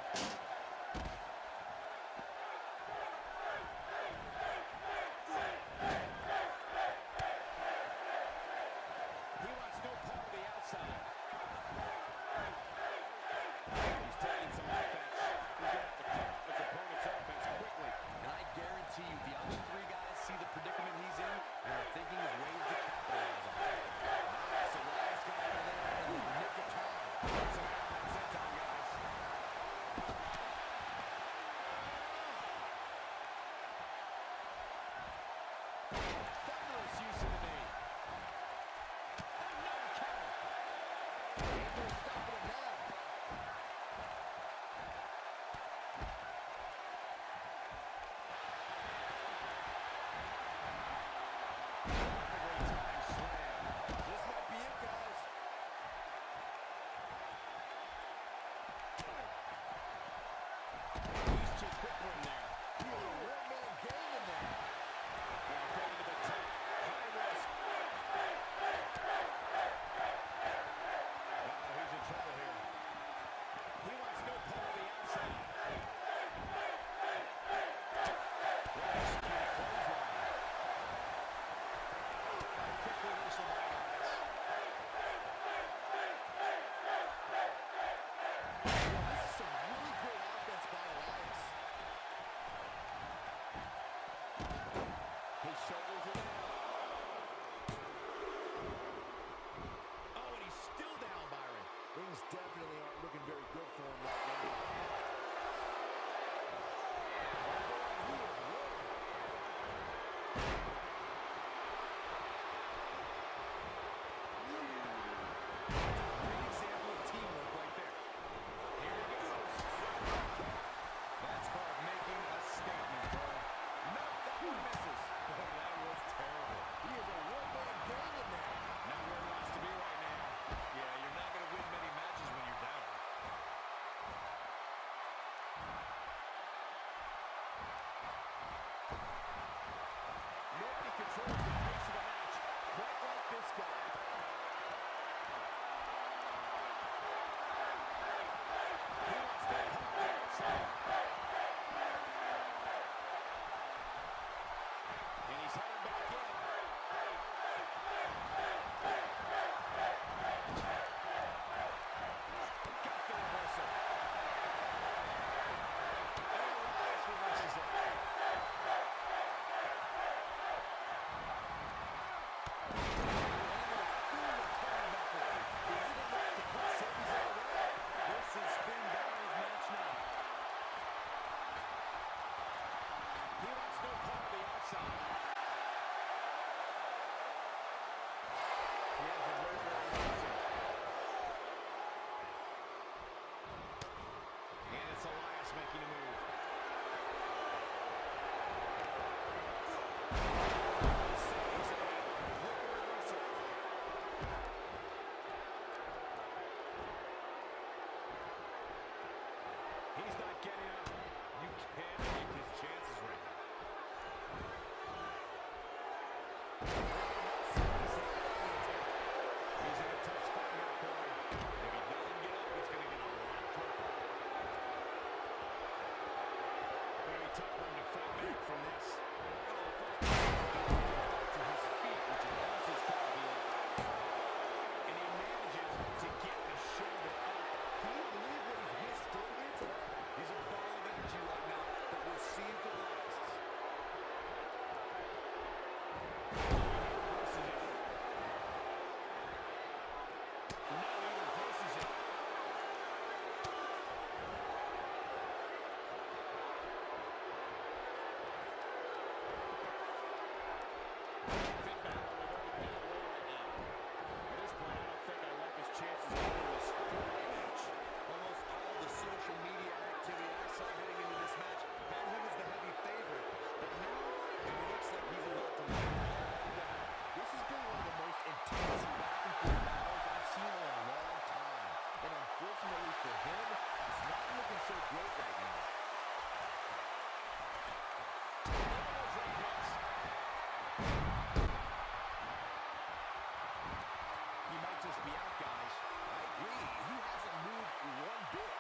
He wants no part of the outside. He's taking some offense. He's going to have to cut off his opponent's offense quickly. And I guarantee you, the other three guys see the predicament he's in and are thinking of ways to capitalize on it. Nice, Elias got out of there in the nick of time. Some offense that time, guys. Thunderous use of the knee. Another counter. And they're stopping him now. Perfectly timed slam. This might be it, guys. He's too quick for him there. He was a one-man gang in there. Now going to the top. High risk. He's in trouble here. He wants no part of the outside. Quick reversal by Elias. This is some really great offense by Elias. His shoulders are down. Oh, and he's still down, Byron. Things definitely aren't looking very good for him right now. He is rolling. Great example of teamwork right there. Here he goes. That's called making a statement, bro. No, that one misses. Oh, that was terrible. He is a one-man gang in there. Not where he wants to be right now. Yeah, you're not going to win many matches when you're down. Nobody controls the pace of the match quite like this guy. He wants no part of the outside. And he's heading back in. Got the reversal. And Elias reverses it. This is Finn Balor's match now. He wants no part of the outside. He has a very, very easy. And it's Elias making a move. Saves it with the reversal. He's not getting up. You can't take his chances right now. He's in a tough spot here, Corey. If he doesn't get up, it's going to get a lot tougher. Going to be tough for him to fight back from this. To his feet. Finn Balor in a very bad way right now. At this point, I don't think I like his chances of winning this match. Almost all the social media activity I saw heading into this match had him as the heavy favorite. But now, it looks like he's about to lay it all down. This has been one of the most intense back-and-forth battles I've seen in a long time. And unfortunately for him, it's not looking so great right now. He might just be out, guys. I agree. He hasn't moved one bit.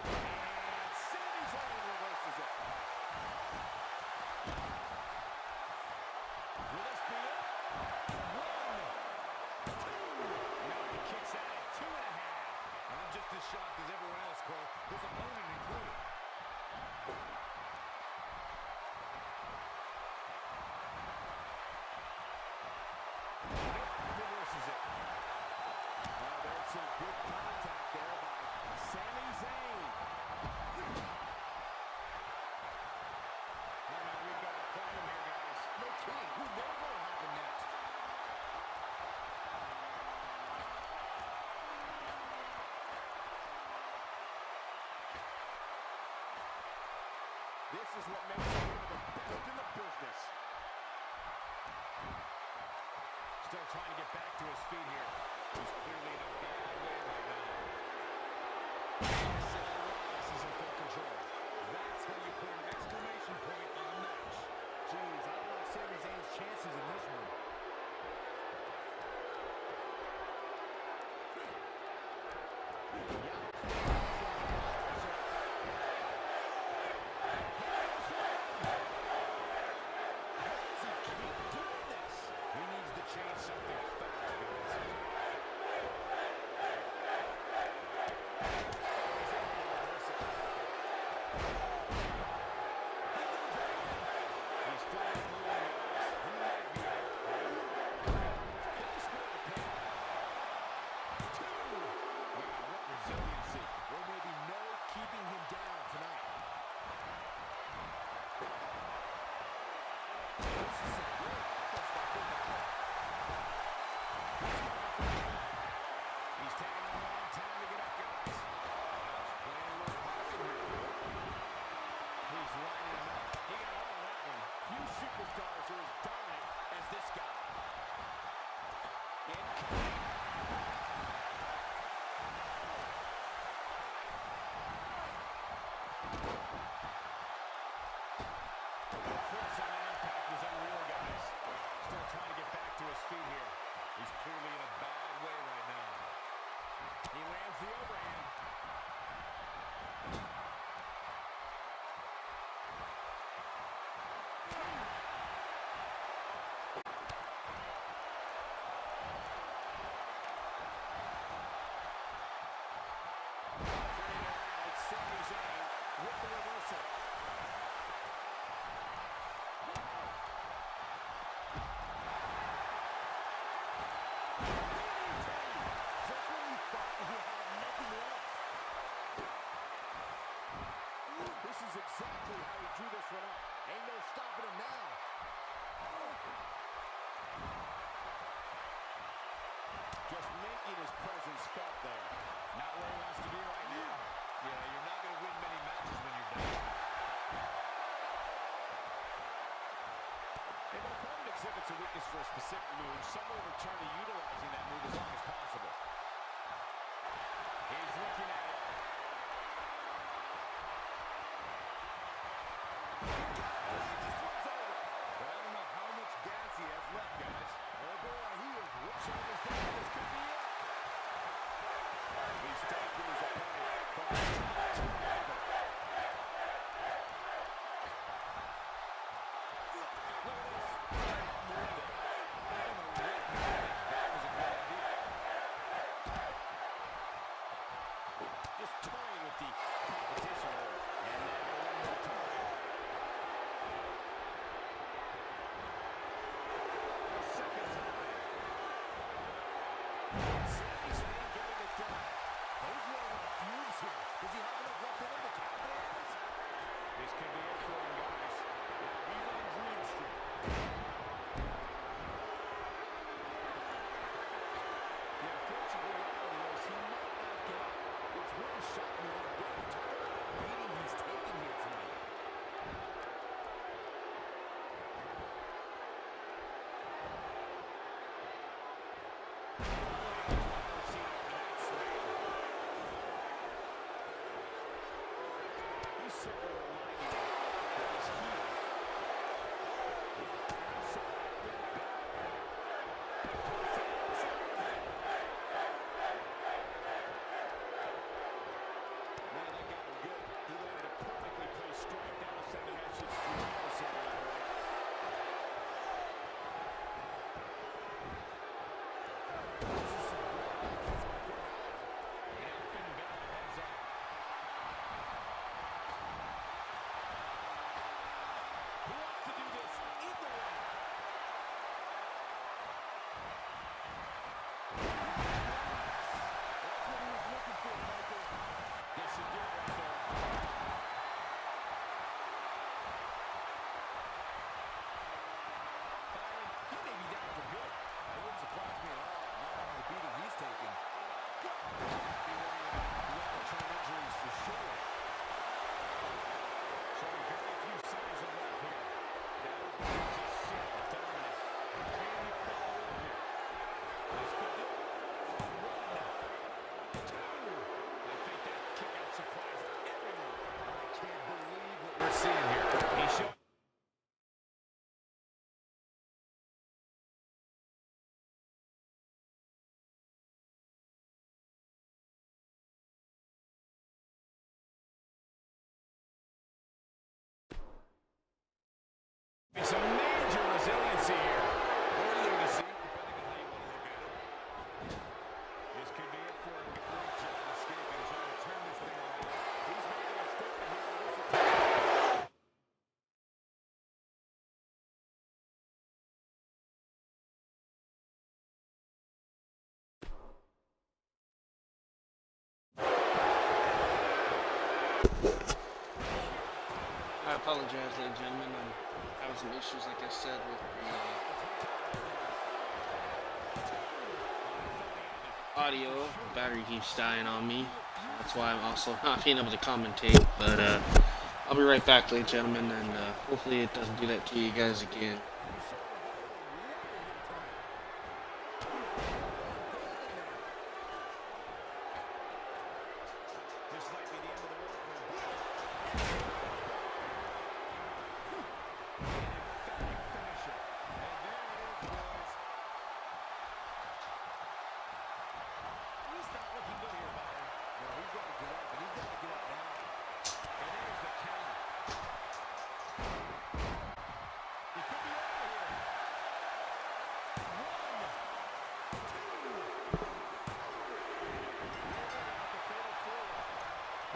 And Sami Zayn reverses it. Will this be it? 1, 2. Now he kicks out at 2.5. I'm just as shocked as everyone else, Cole. His opponent included. Reverses it. Now there's some good contact there by Sami Zayn. Oh, no, we've got a problem here, guys. No kidding. Who knows what will happen next? This is what makes him one of the best in the business. Still trying to get back to his feet here. He's clearly in a bad way right now. Rollins is in full control. That's how you put an exclamation point on a match. Jeez, I don't like Sami Zayn's chances in this one. He needs to change something fast, guys. He's still not moving, guys. He might be out. Can he score the pin? 2. Wow, what resiliency. There may be no keeping him down tonight. This is some great offense by Finn Balor. He's taking a long time to get up, guys. Playing a little possum here. He's lining him up. He got all of that one. Few superstars are as dominant as this guy. The force on that impact was unreal, guys. Still trying to get back to his feet here. He's clearly in a bad way right now. He lands the overhand. Turning around, it's Sami Zayn with the reversal. Just when you thought he had nothing left. This is exactly how he drew this one up. Ain't no stopping him now. Just making his presence felt there. Not where he wants to be right now. Yeah, you're not going to win many matches when you're down. If an opponent exhibits a weakness for a specific move, someone will return to utilizing that move as long as possible. He's looking at it. This one's over. But I don't know how much gas he has left, guys. Oh boy, he is ripping this down. This could be it. He's taking his opponent from the top to the bottom. Look at this. That move there. That was a good idea. Just toying with the competition there. And now one more time. A second time. Sami Zayn fumes here. Does he have enough left in him to capitalize? This could be it for him, guys. He's on dream street. The unfortunate reality is he might not get up, which wouldn't shock me one bit. Talk about the beating he's taking here tonight. He's simply reminding me that he's here. Man, that got him good. He landed a perfectly placed strike. That'll send a message to his adversary right away. And Finn Balor heads up. Who wants to do this in the ring? That's what he was looking for, Michael. This should do it right there. Byron, he may be down for good. That wouldn't surprise me at all, not after the beating he's taking. Be worrying about long-term injuries for sure. Showing very few signs of life here. That was just sit dominant. Can he follow up here? This could do it. One, two. I think that kick out surprised everyone. I can't believe what we're seeing here. He showed. Some major resiliency here. Or to see, depending on how you want to look at it. This could be it for him. Great job escaping, trying to turn this thing around. He's making a statement here. This is I apologize, ladies and gentlemen. I'm having some issues, like I said, with the audio. Battery keeps dying on me. That's why I'm also not being able to commentate. But I'll be right back, ladies and gentlemen, and hopefully it doesn't do that to you guys again. This might be the end of the road for him. An emphatic finisher. And there it is, boys. He's not looking good here, Byron. No, he's got to get up, and he's got to get up now. And there's the counter. He could be over here.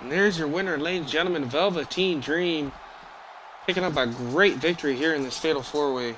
And there's your winner, ladies and gentlemen, Velveteen Dream, picking up a great victory here in this Fatal 4-Way.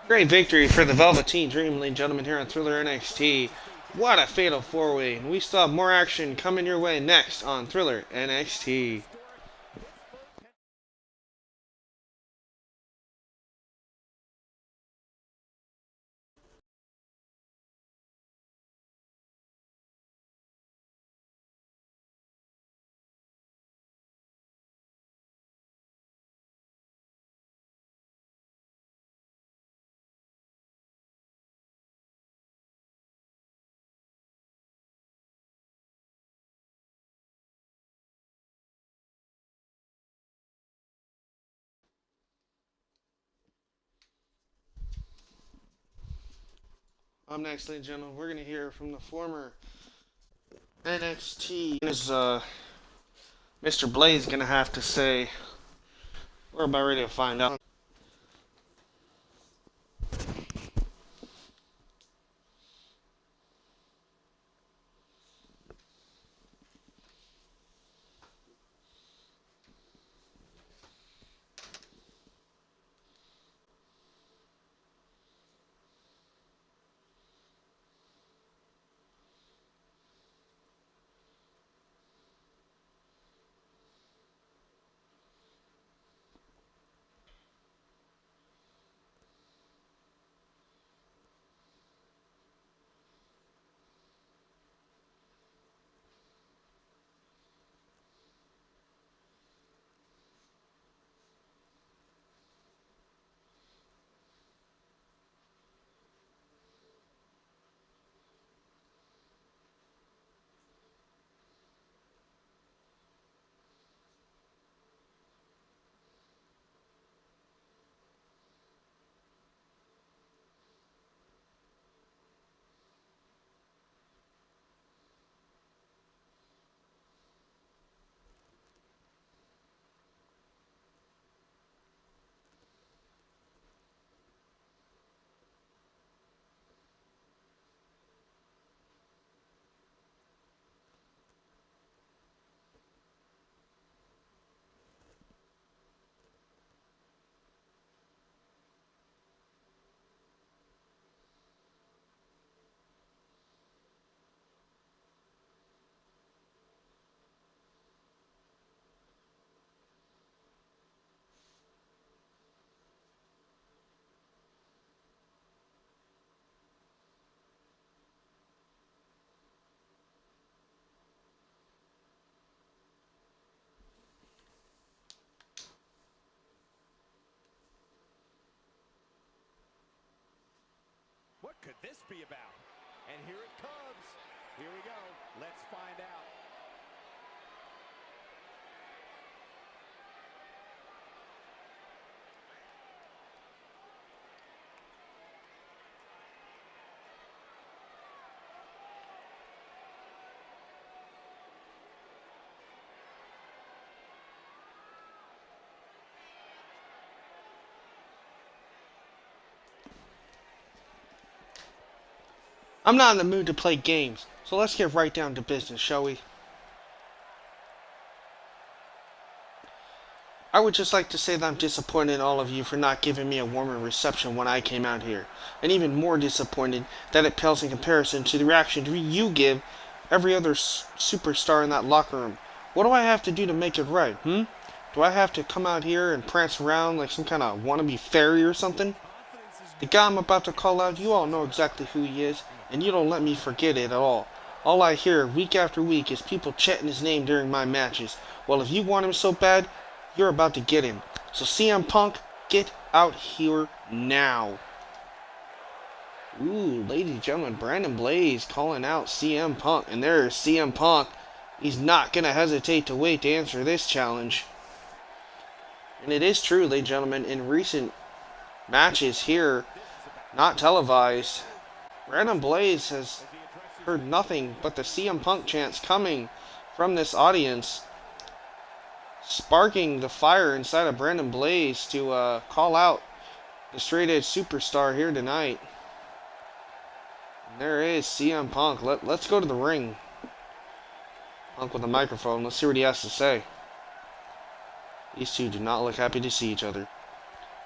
Great victory for the Velveteen Dream, ladies and gentlemen, here on Thriller NXT. What a Fatal 4-Way. And we still have more action coming your way next on Thriller NXT. Up next, ladies and gentlemen, we're going to hear from the former NXT. Mr. Blaze going to have to say. We're about ready to find out. What could this be about? And here it comes. Here we go. Let's find out. I'm not in the mood to play games, so let's get right down to business, shall we? I would just like to say that I'm disappointed in all of you for not giving me a warmer reception when I came out here, and even more disappointed that it pales in comparison to the reaction you give every other superstar in that locker room. What do I have to do to make it right, Do I have to come out here and prance around like some kind of wannabe fairy or something? The guy I'm about to call out, you all know exactly who he is, and you don't let me forget it at all. All I hear week after week is people chanting his name during my matches. Well, if you want him so bad, you're about to get him. So CM Punk, get out here now. Ooh, ladies and gentlemen, Brandon Blaze calling out CM Punk, and there's CM Punk. He's not going to hesitate to wait to answer this challenge. And it is true, ladies and gentlemen, in recent matches here, not televised, Brandon Blaze has heard nothing but the CM Punk chants coming from this audience, sparking the fire inside of Brandon Blaze to call out the straight-edge superstar here tonight. And there is CM Punk. Let's go to the ring. Punk with a microphone. Let's see what he has to say. These two do not look happy to see each other.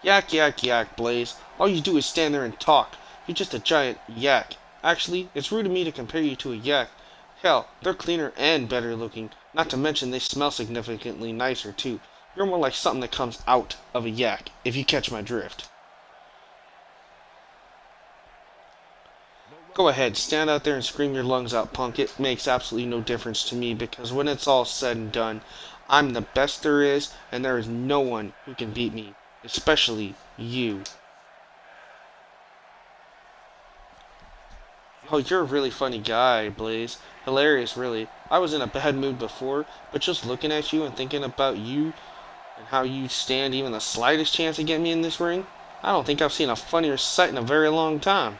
Yak, yak, yak, Blaze. All you do is stand there and talk. You're just a giant yak. Actually, it's rude of me to compare you to a yak. Hell, they're cleaner and better looking. Not to mention they smell significantly nicer too. You're more like something that comes out of a yak, if you catch my drift. Go ahead, stand out there and scream your lungs out, Punk. It makes absolutely no difference to me, because when it's all said and done, I'm the best there is, and there is no one who can beat me. Especially you. Oh, you're a really funny guy, Blaze. Hilarious, really. I was in a bad mood before, but just looking at you and thinking about you and how you stand even the slightest chance to get me in this ring, I don't think I've seen a funnier sight in a very long time.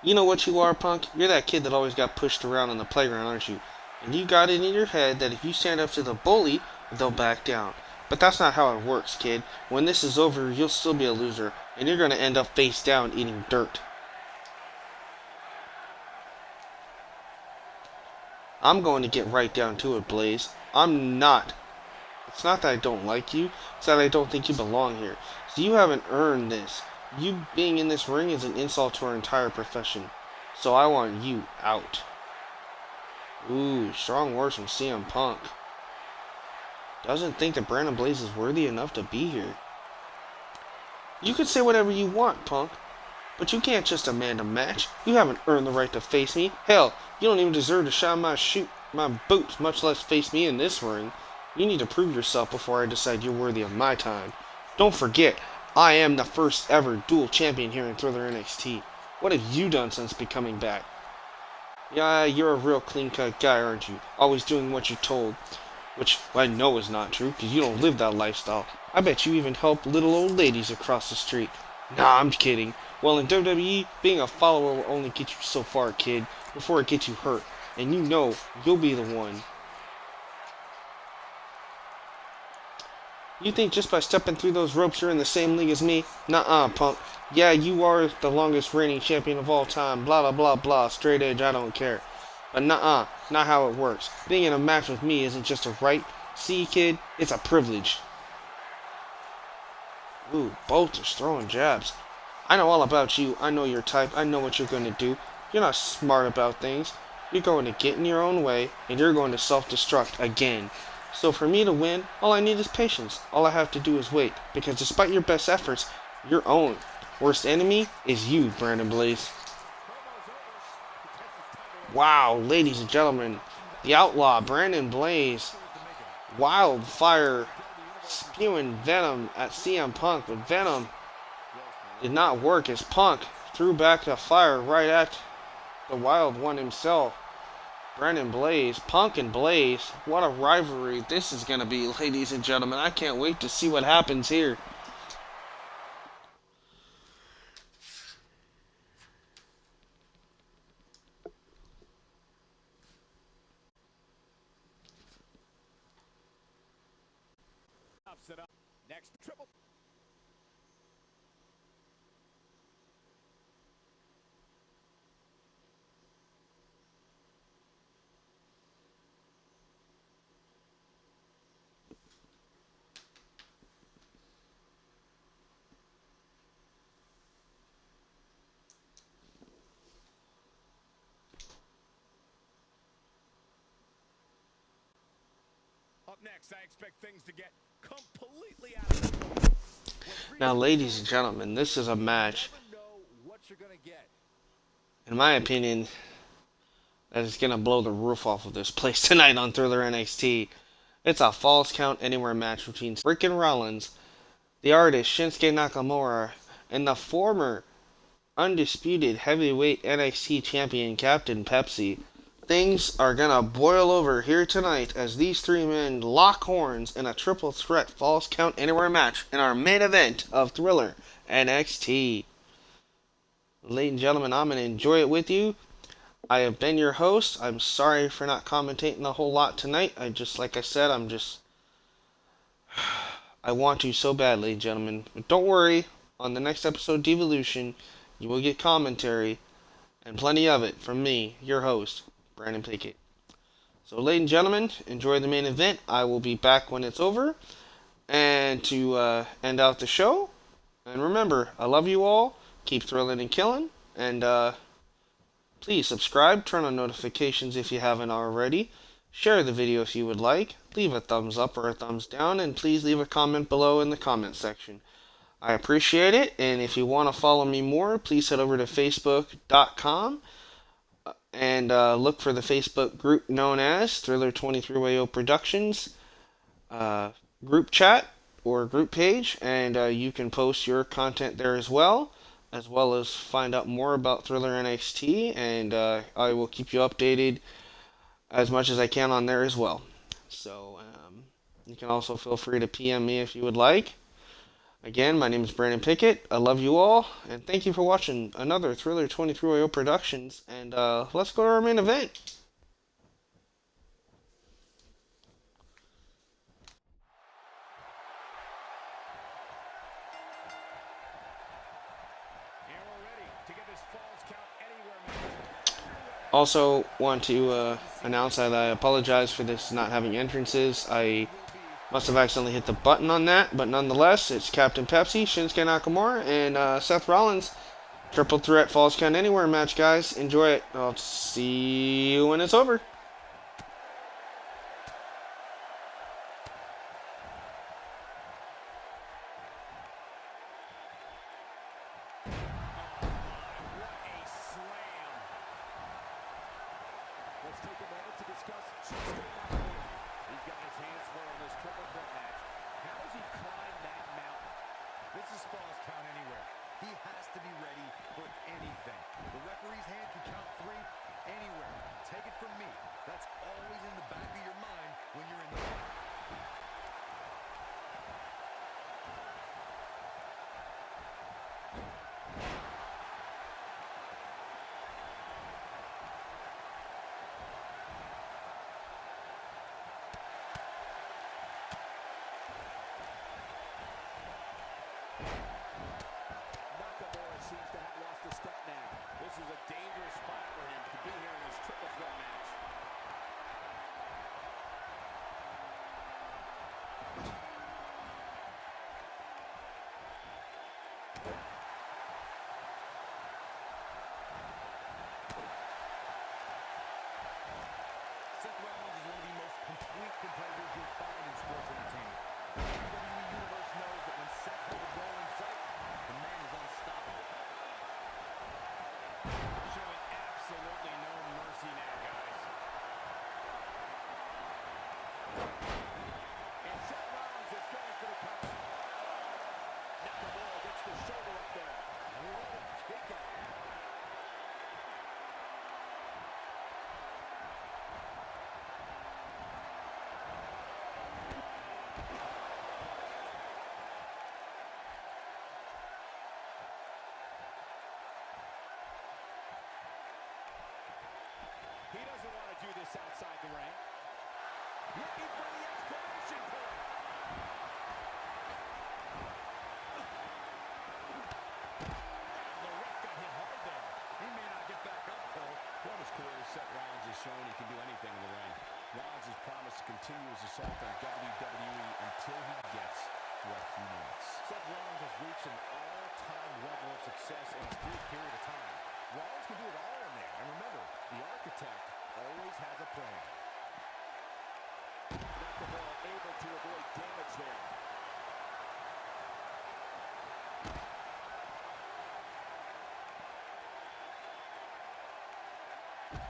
You know what you are, Punk? You're that kid that always got pushed around on the playground, aren't you? And you got it in your head that if you stand up to the bully, they'll back down. But that's not how it works, kid. When this is over, you'll still be a loser, and you're gonna end up face down eating dirt. I'm going to get right down to it, Blaze. I'm not. It's not that I don't like you, it's that I don't think you belong here. So you haven't earned this. You being in this ring is an insult to our entire profession. So I want you out. Ooh, strong words from CM Punk. Doesn't think that Brandon Blaze is worthy enough to be here. You can say whatever you want, Punk. But you can't just demand a match. You haven't earned the right to face me. Hell, you don't even deserve to shine my boots, much less face me in this ring. You need to prove yourself before I decide you're worthy of my time. Don't forget, I am the first ever dual champion here in Thriller NXT. What have you done since becoming back? Yeah, you're a real clean-cut guy, aren't you? Always doing what you're told. Which I know is not true, because you don't live that lifestyle. I bet you even help little old ladies across the street. Nah, I'm kidding. Well, in WWE, being a follower will only get you so far, kid, before it gets you hurt. And you know you'll be the one. You think just by stepping through those ropes you're in the same league as me? Nuh-uh, Punk. Yeah, you are the longest reigning champion of all time. Blah, blah, blah, blah. Straight edge, I don't care. But nuh-uh, not how it works. Being in a match with me isn't just a right. See, kid, it's a privilege. Ooh, both are throwing jabs. I know all about you. I know your type. I know what you're going to do. You're not smart about things. You're going to get in your own way, and you're going to self-destruct again. So for me to win, all I need is patience. All I have to do is wait, because despite your best efforts, your own worst enemy is you, Brandon Blaze. Wow, ladies and gentlemen, the outlaw, Brandon Blaze, wildfire, spewing venom at CM Punk, but venom did not work as Punk threw back the fire right at the wild one himself. Brandon Blaze, Punk and Blaze, what a rivalry this is going to be, ladies and gentlemen. I can't wait to see what happens here. Set up. Next, triple. Up next, I expect things to get completely out of control. Now, ladies and gentlemen, this is a match, Never know what you're gonna get. in my opinion, that is going to blow the roof off of this place tonight on Thriller NXT. It's a Falls Count Anywhere match between Rick and Rollins, the artist Shinsuke Nakamura, and the former undisputed heavyweight NXT champion Captain Pepsi. Things are gonna boil over here tonight as these three men lock horns in a triple threat Falls Count Anywhere match in our main event of Thriller NXT. Ladies and gentlemen, I'm gonna enjoy it with you. I have been your host. I'm sorry for not commentating a whole lot tonight. Like I said, I want to so bad, ladies and gentlemen. But don't worry, on the next episode of Devolution, you will get commentary, and plenty of it, from me, your host, Brandon Pickett. So, ladies and gentlemen, enjoy the main event. I will be back when it's over, and to end out the show. And remember, I love you all. Keep thrilling and killing, and please subscribe, turn on notifications if you haven't already, share the video if you would like, leave a thumbs up or a thumbs down, and please leave a comment below in the comment section. I appreciate it, and if you want to follow me more, please head over to facebook.com and look for the Facebook group known as Thriller 23YO Productions group chat or group page, and you can post your content there as well as find out more about Thriller NXT, and I will keep you updated as much as I can on there as well. So you can also feel free to PM me if you would like. Again, my name is Brandon Pickett. I love you all, and thank you for watching another Thriller 23 Productions. And let's go to our main event. Also, want to announce that I apologize for this not having entrances. I must have accidentally hit the button on that, but nonetheless, it's Captain Pepsi, Shinsuke Nakamura, and Seth Rollins. Triple threat Falls Count Anywhere match, guys. Enjoy it. I'll see you when it's over. Let's take a moment to discuss Shinsuke Nakamura. He's got his hands full on this triple threat match. How does he climb that mountain? This is Falls Count Anywhere. He has to be ready for anything. The referee's hand can count 3 anywhere. Take it from me. That's always in the back of your mind when you're in the ring. Nakamura seems to have lost a step now. This is a dangerous spot for him to be here in this triple threat match. Seth Rollins is one of the most complete competitors you'll find in sports entertainment. The WWE Universe knows that when Seth has a goal in sight, the man is unstoppable. Showing absolutely no mercy now, guys. And Seth Rollins is going for the cover. Nakamura gets the shoulder up there. What a kick out. He doesn't want to do this outside the ring. Looking for the exclamation point. The ref got hit hard there. He may not get back up, Cole. Throughout his career, Seth Rollins has shown he can do anything in the ring. Rollins has promised to continue his assault on WWE until he gets what he wants. Seth Rollins has reached an all-time level of success in a brief period of time. Rollins can do it all in there. And remember, the architect always has a plan. Nakamura able to avoid damage there.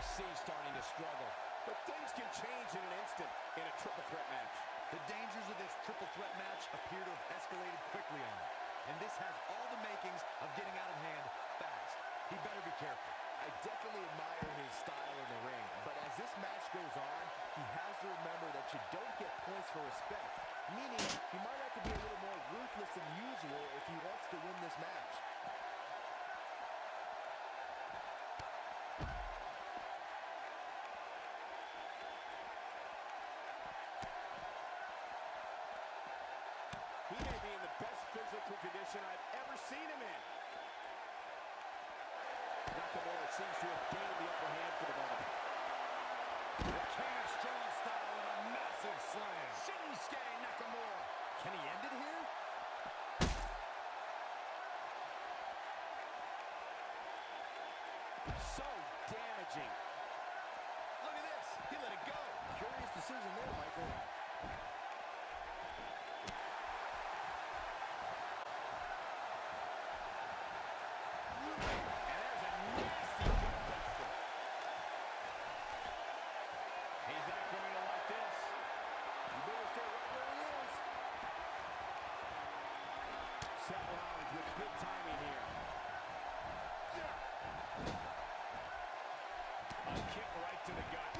C's starting to struggle. But things can change in an instant in a triple threat match. The dangers of this triple threat match appear to have escalated quickly on him. And this has all the makings of getting out of hand fast. He better be careful. I definitely admire his style in the ring, but as this match goes on, he has to remember that you don't get points for respect, meaning he might have to be a little more ruthless than usual if he wants to win this match. He may be in the best physical condition I've ever seen him in. Nakamura seems to have gained the upper hand for the moment. The King of Strong style with a massive slam. Shinsuke Nakamura. Can he end it here? So damaging. Look at this. He let it go. Curious decision there, Michael. He's not going to like this. You better stay right where he is. Seth Rollins with good timing here. A kick right to the gut.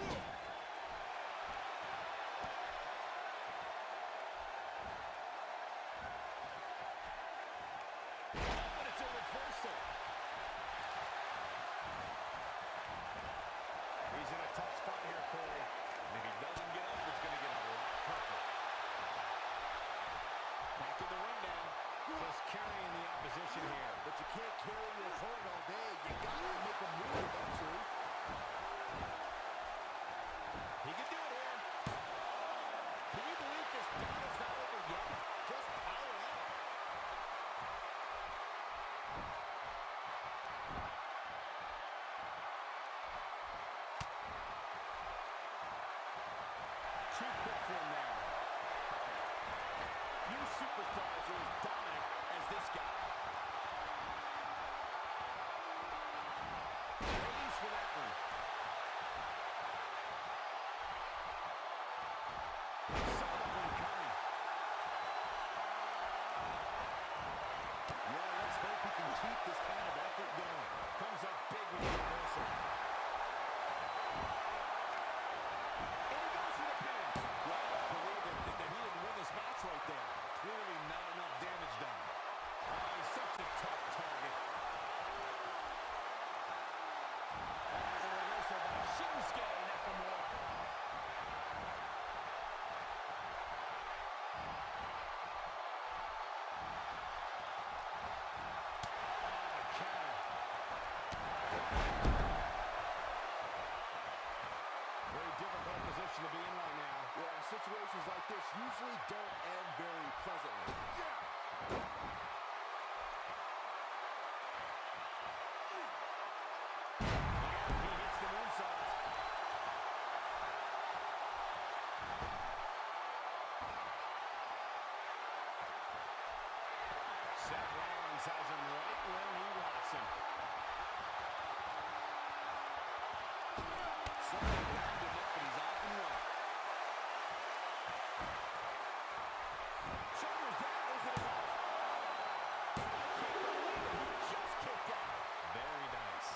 superstars are as dominant as this guy. Pays for that one. Saw that one coming. Yeah, let's hope he can keep this kind of effort going. Comes up big with the reversal. And he goes for the pin. Well, I believe that he didn't win this match right there. Clearly not enough damage done. Oh, he's such a tough target. And the reversal by Shinsuke Nakamura. Very difficult position to be in right now. Yeah, situations like this usually don't end very pleasantly. He hits the moonsault. Seth Rollins has him right where he wants him. Slightly grounded up, but he's off and running. Shoulders down, is it enough? I can't believe it, he just kicked out. Very nice.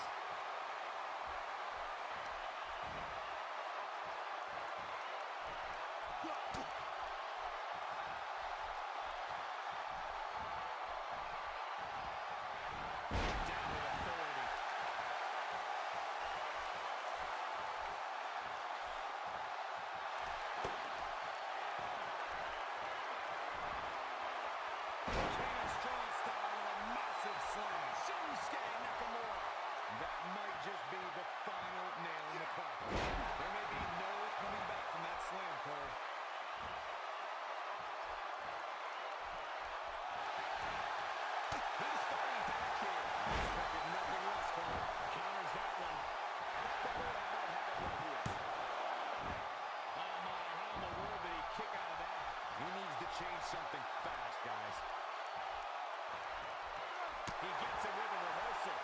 Down with authority. Cannon strong style with a massive slam. Shinsuke Nakamura. That might just be the final nail in the coffin. There may be no coming back from that slam, Cole. He's fighting back here. Expected nothing less, Cole. Counters that one. I might have it right here. Oh my, how in the world did he kick out of that? He needs to change something fast, guys. He gets it with a reversal.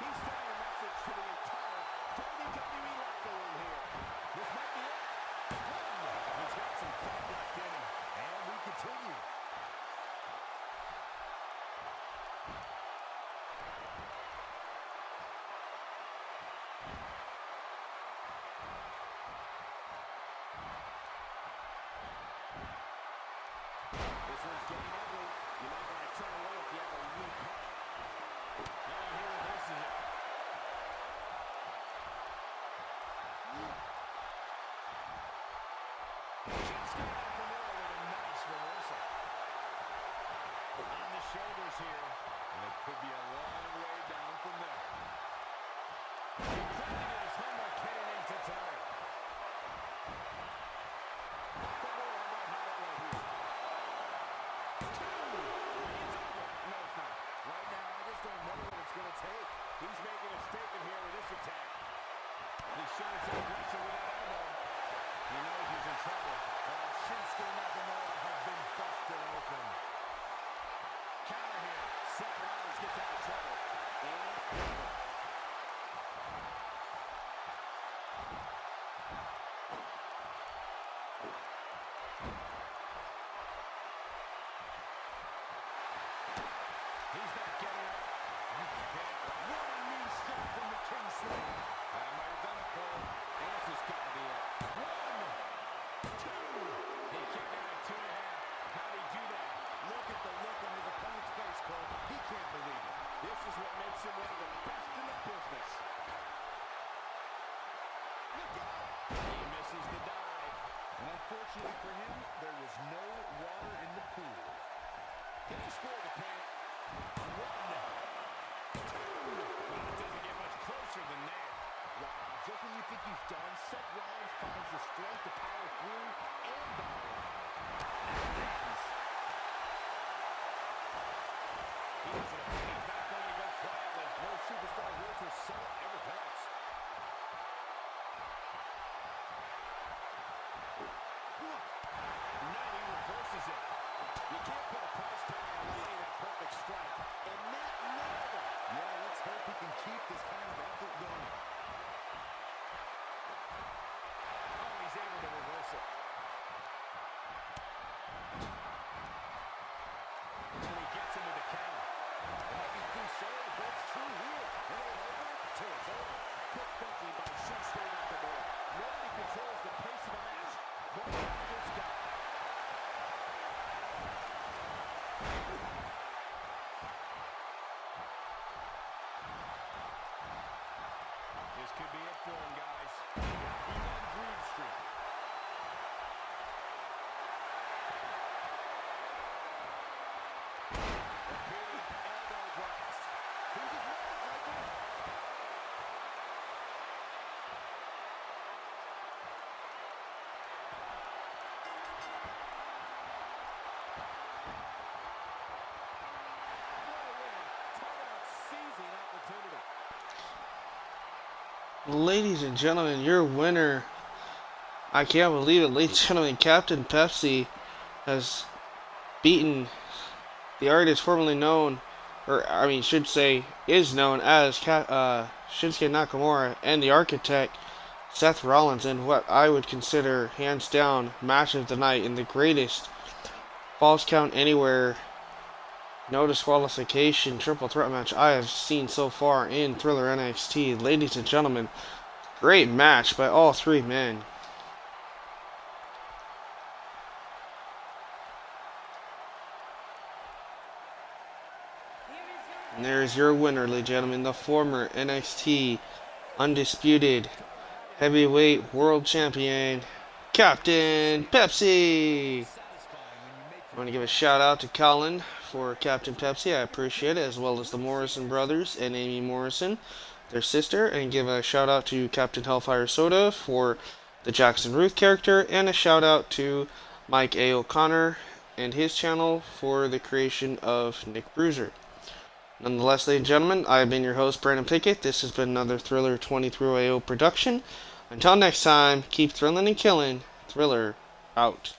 He's sending a message to the entire WWE locker room here. This might be it. He's got some fight left in him. And we continue. This one's getting ugly. You might want to turn away if you have a weak heart. Oh, he reverses it. Shinsuke Nakamura with a nice reversal. On the shoulders here. And it could be a long way down from there. He tried to get his homework heading into tonight. Nakamura might have it right here. It's over. No, it's not. Right now, I just don't know what it's going to take. He's making a statement here with this attack. He's showing some aggression with that elbow. He knows he's in trouble. Shinsuke Nakamura has been busted open. Counter here. Seth Rollins gets out of trouble. And over. He's not getting up. What a knee strike from the King Slayer. That might have done it, Cole. This has got to be it. 1, 2. He kicked out at 2.5. How'd he do that? Look at the look on his opponent's face, Cole. He can't believe it. This is what makes him one of the best in the business. Look out! He misses the dive. And unfortunately for him, there was no water in the pool. Can he score the pin? 1, 2. Well, it doesn't get much closer than that. Wow, just when you think he's done, Seth Rollins finds the strength to power through and down. He's not going to go quietly. No superstar rules his soul ever does. Now he reverses it. You can't put a price tag on landing that perfect strike. And that nailed it. Yeah, let's hope he can keep this kind of effort going. Oh, he's able to reverse it. And he gets him with the counter. It might be cliche, but it's true here. And it's over till it's over. Quick thinking by Shinsuke Nakamura. Nobody controls the pace of a match quite like this guy. This could be it for him, guys. He's on Green Street. A big elbow blast. Who's his right, Michael? What a win. Talk about seizing opportunity. Ladies and gentlemen, your winner. I can't believe it, ladies and gentlemen. Captain Pepsi has beaten the artist formerly known, or I mean, should say, is known as Shinsuke Nakamura, and the architect Seth Rollins, in what I would consider hands down match of the night in the greatest Falls Count Anywhere no disqualification triple threat match I have seen so far in Thriller NXT. Ladies and gentlemen, great match by all three men. And there's your winner, ladies and gentlemen, the former NXT Undisputed Heavyweight World Champion, Captain Pepsi. I want to give a shout out to Colin for Captain Pepsi. I appreciate it, as well as the Morrison brothers and Amy Morrison, their sister, and give a shout out to Captain Hellfire Soda for the Jackson Ruth character, and a shout out to Mike A. O'Connor and his channel for the creation of Nick Bruiser. Nonetheless, ladies and gentlemen, I have been your host, Brandon Pickett. This has been another Thriller 23AO production. Until next time, keep thrilling and killing. Thriller out.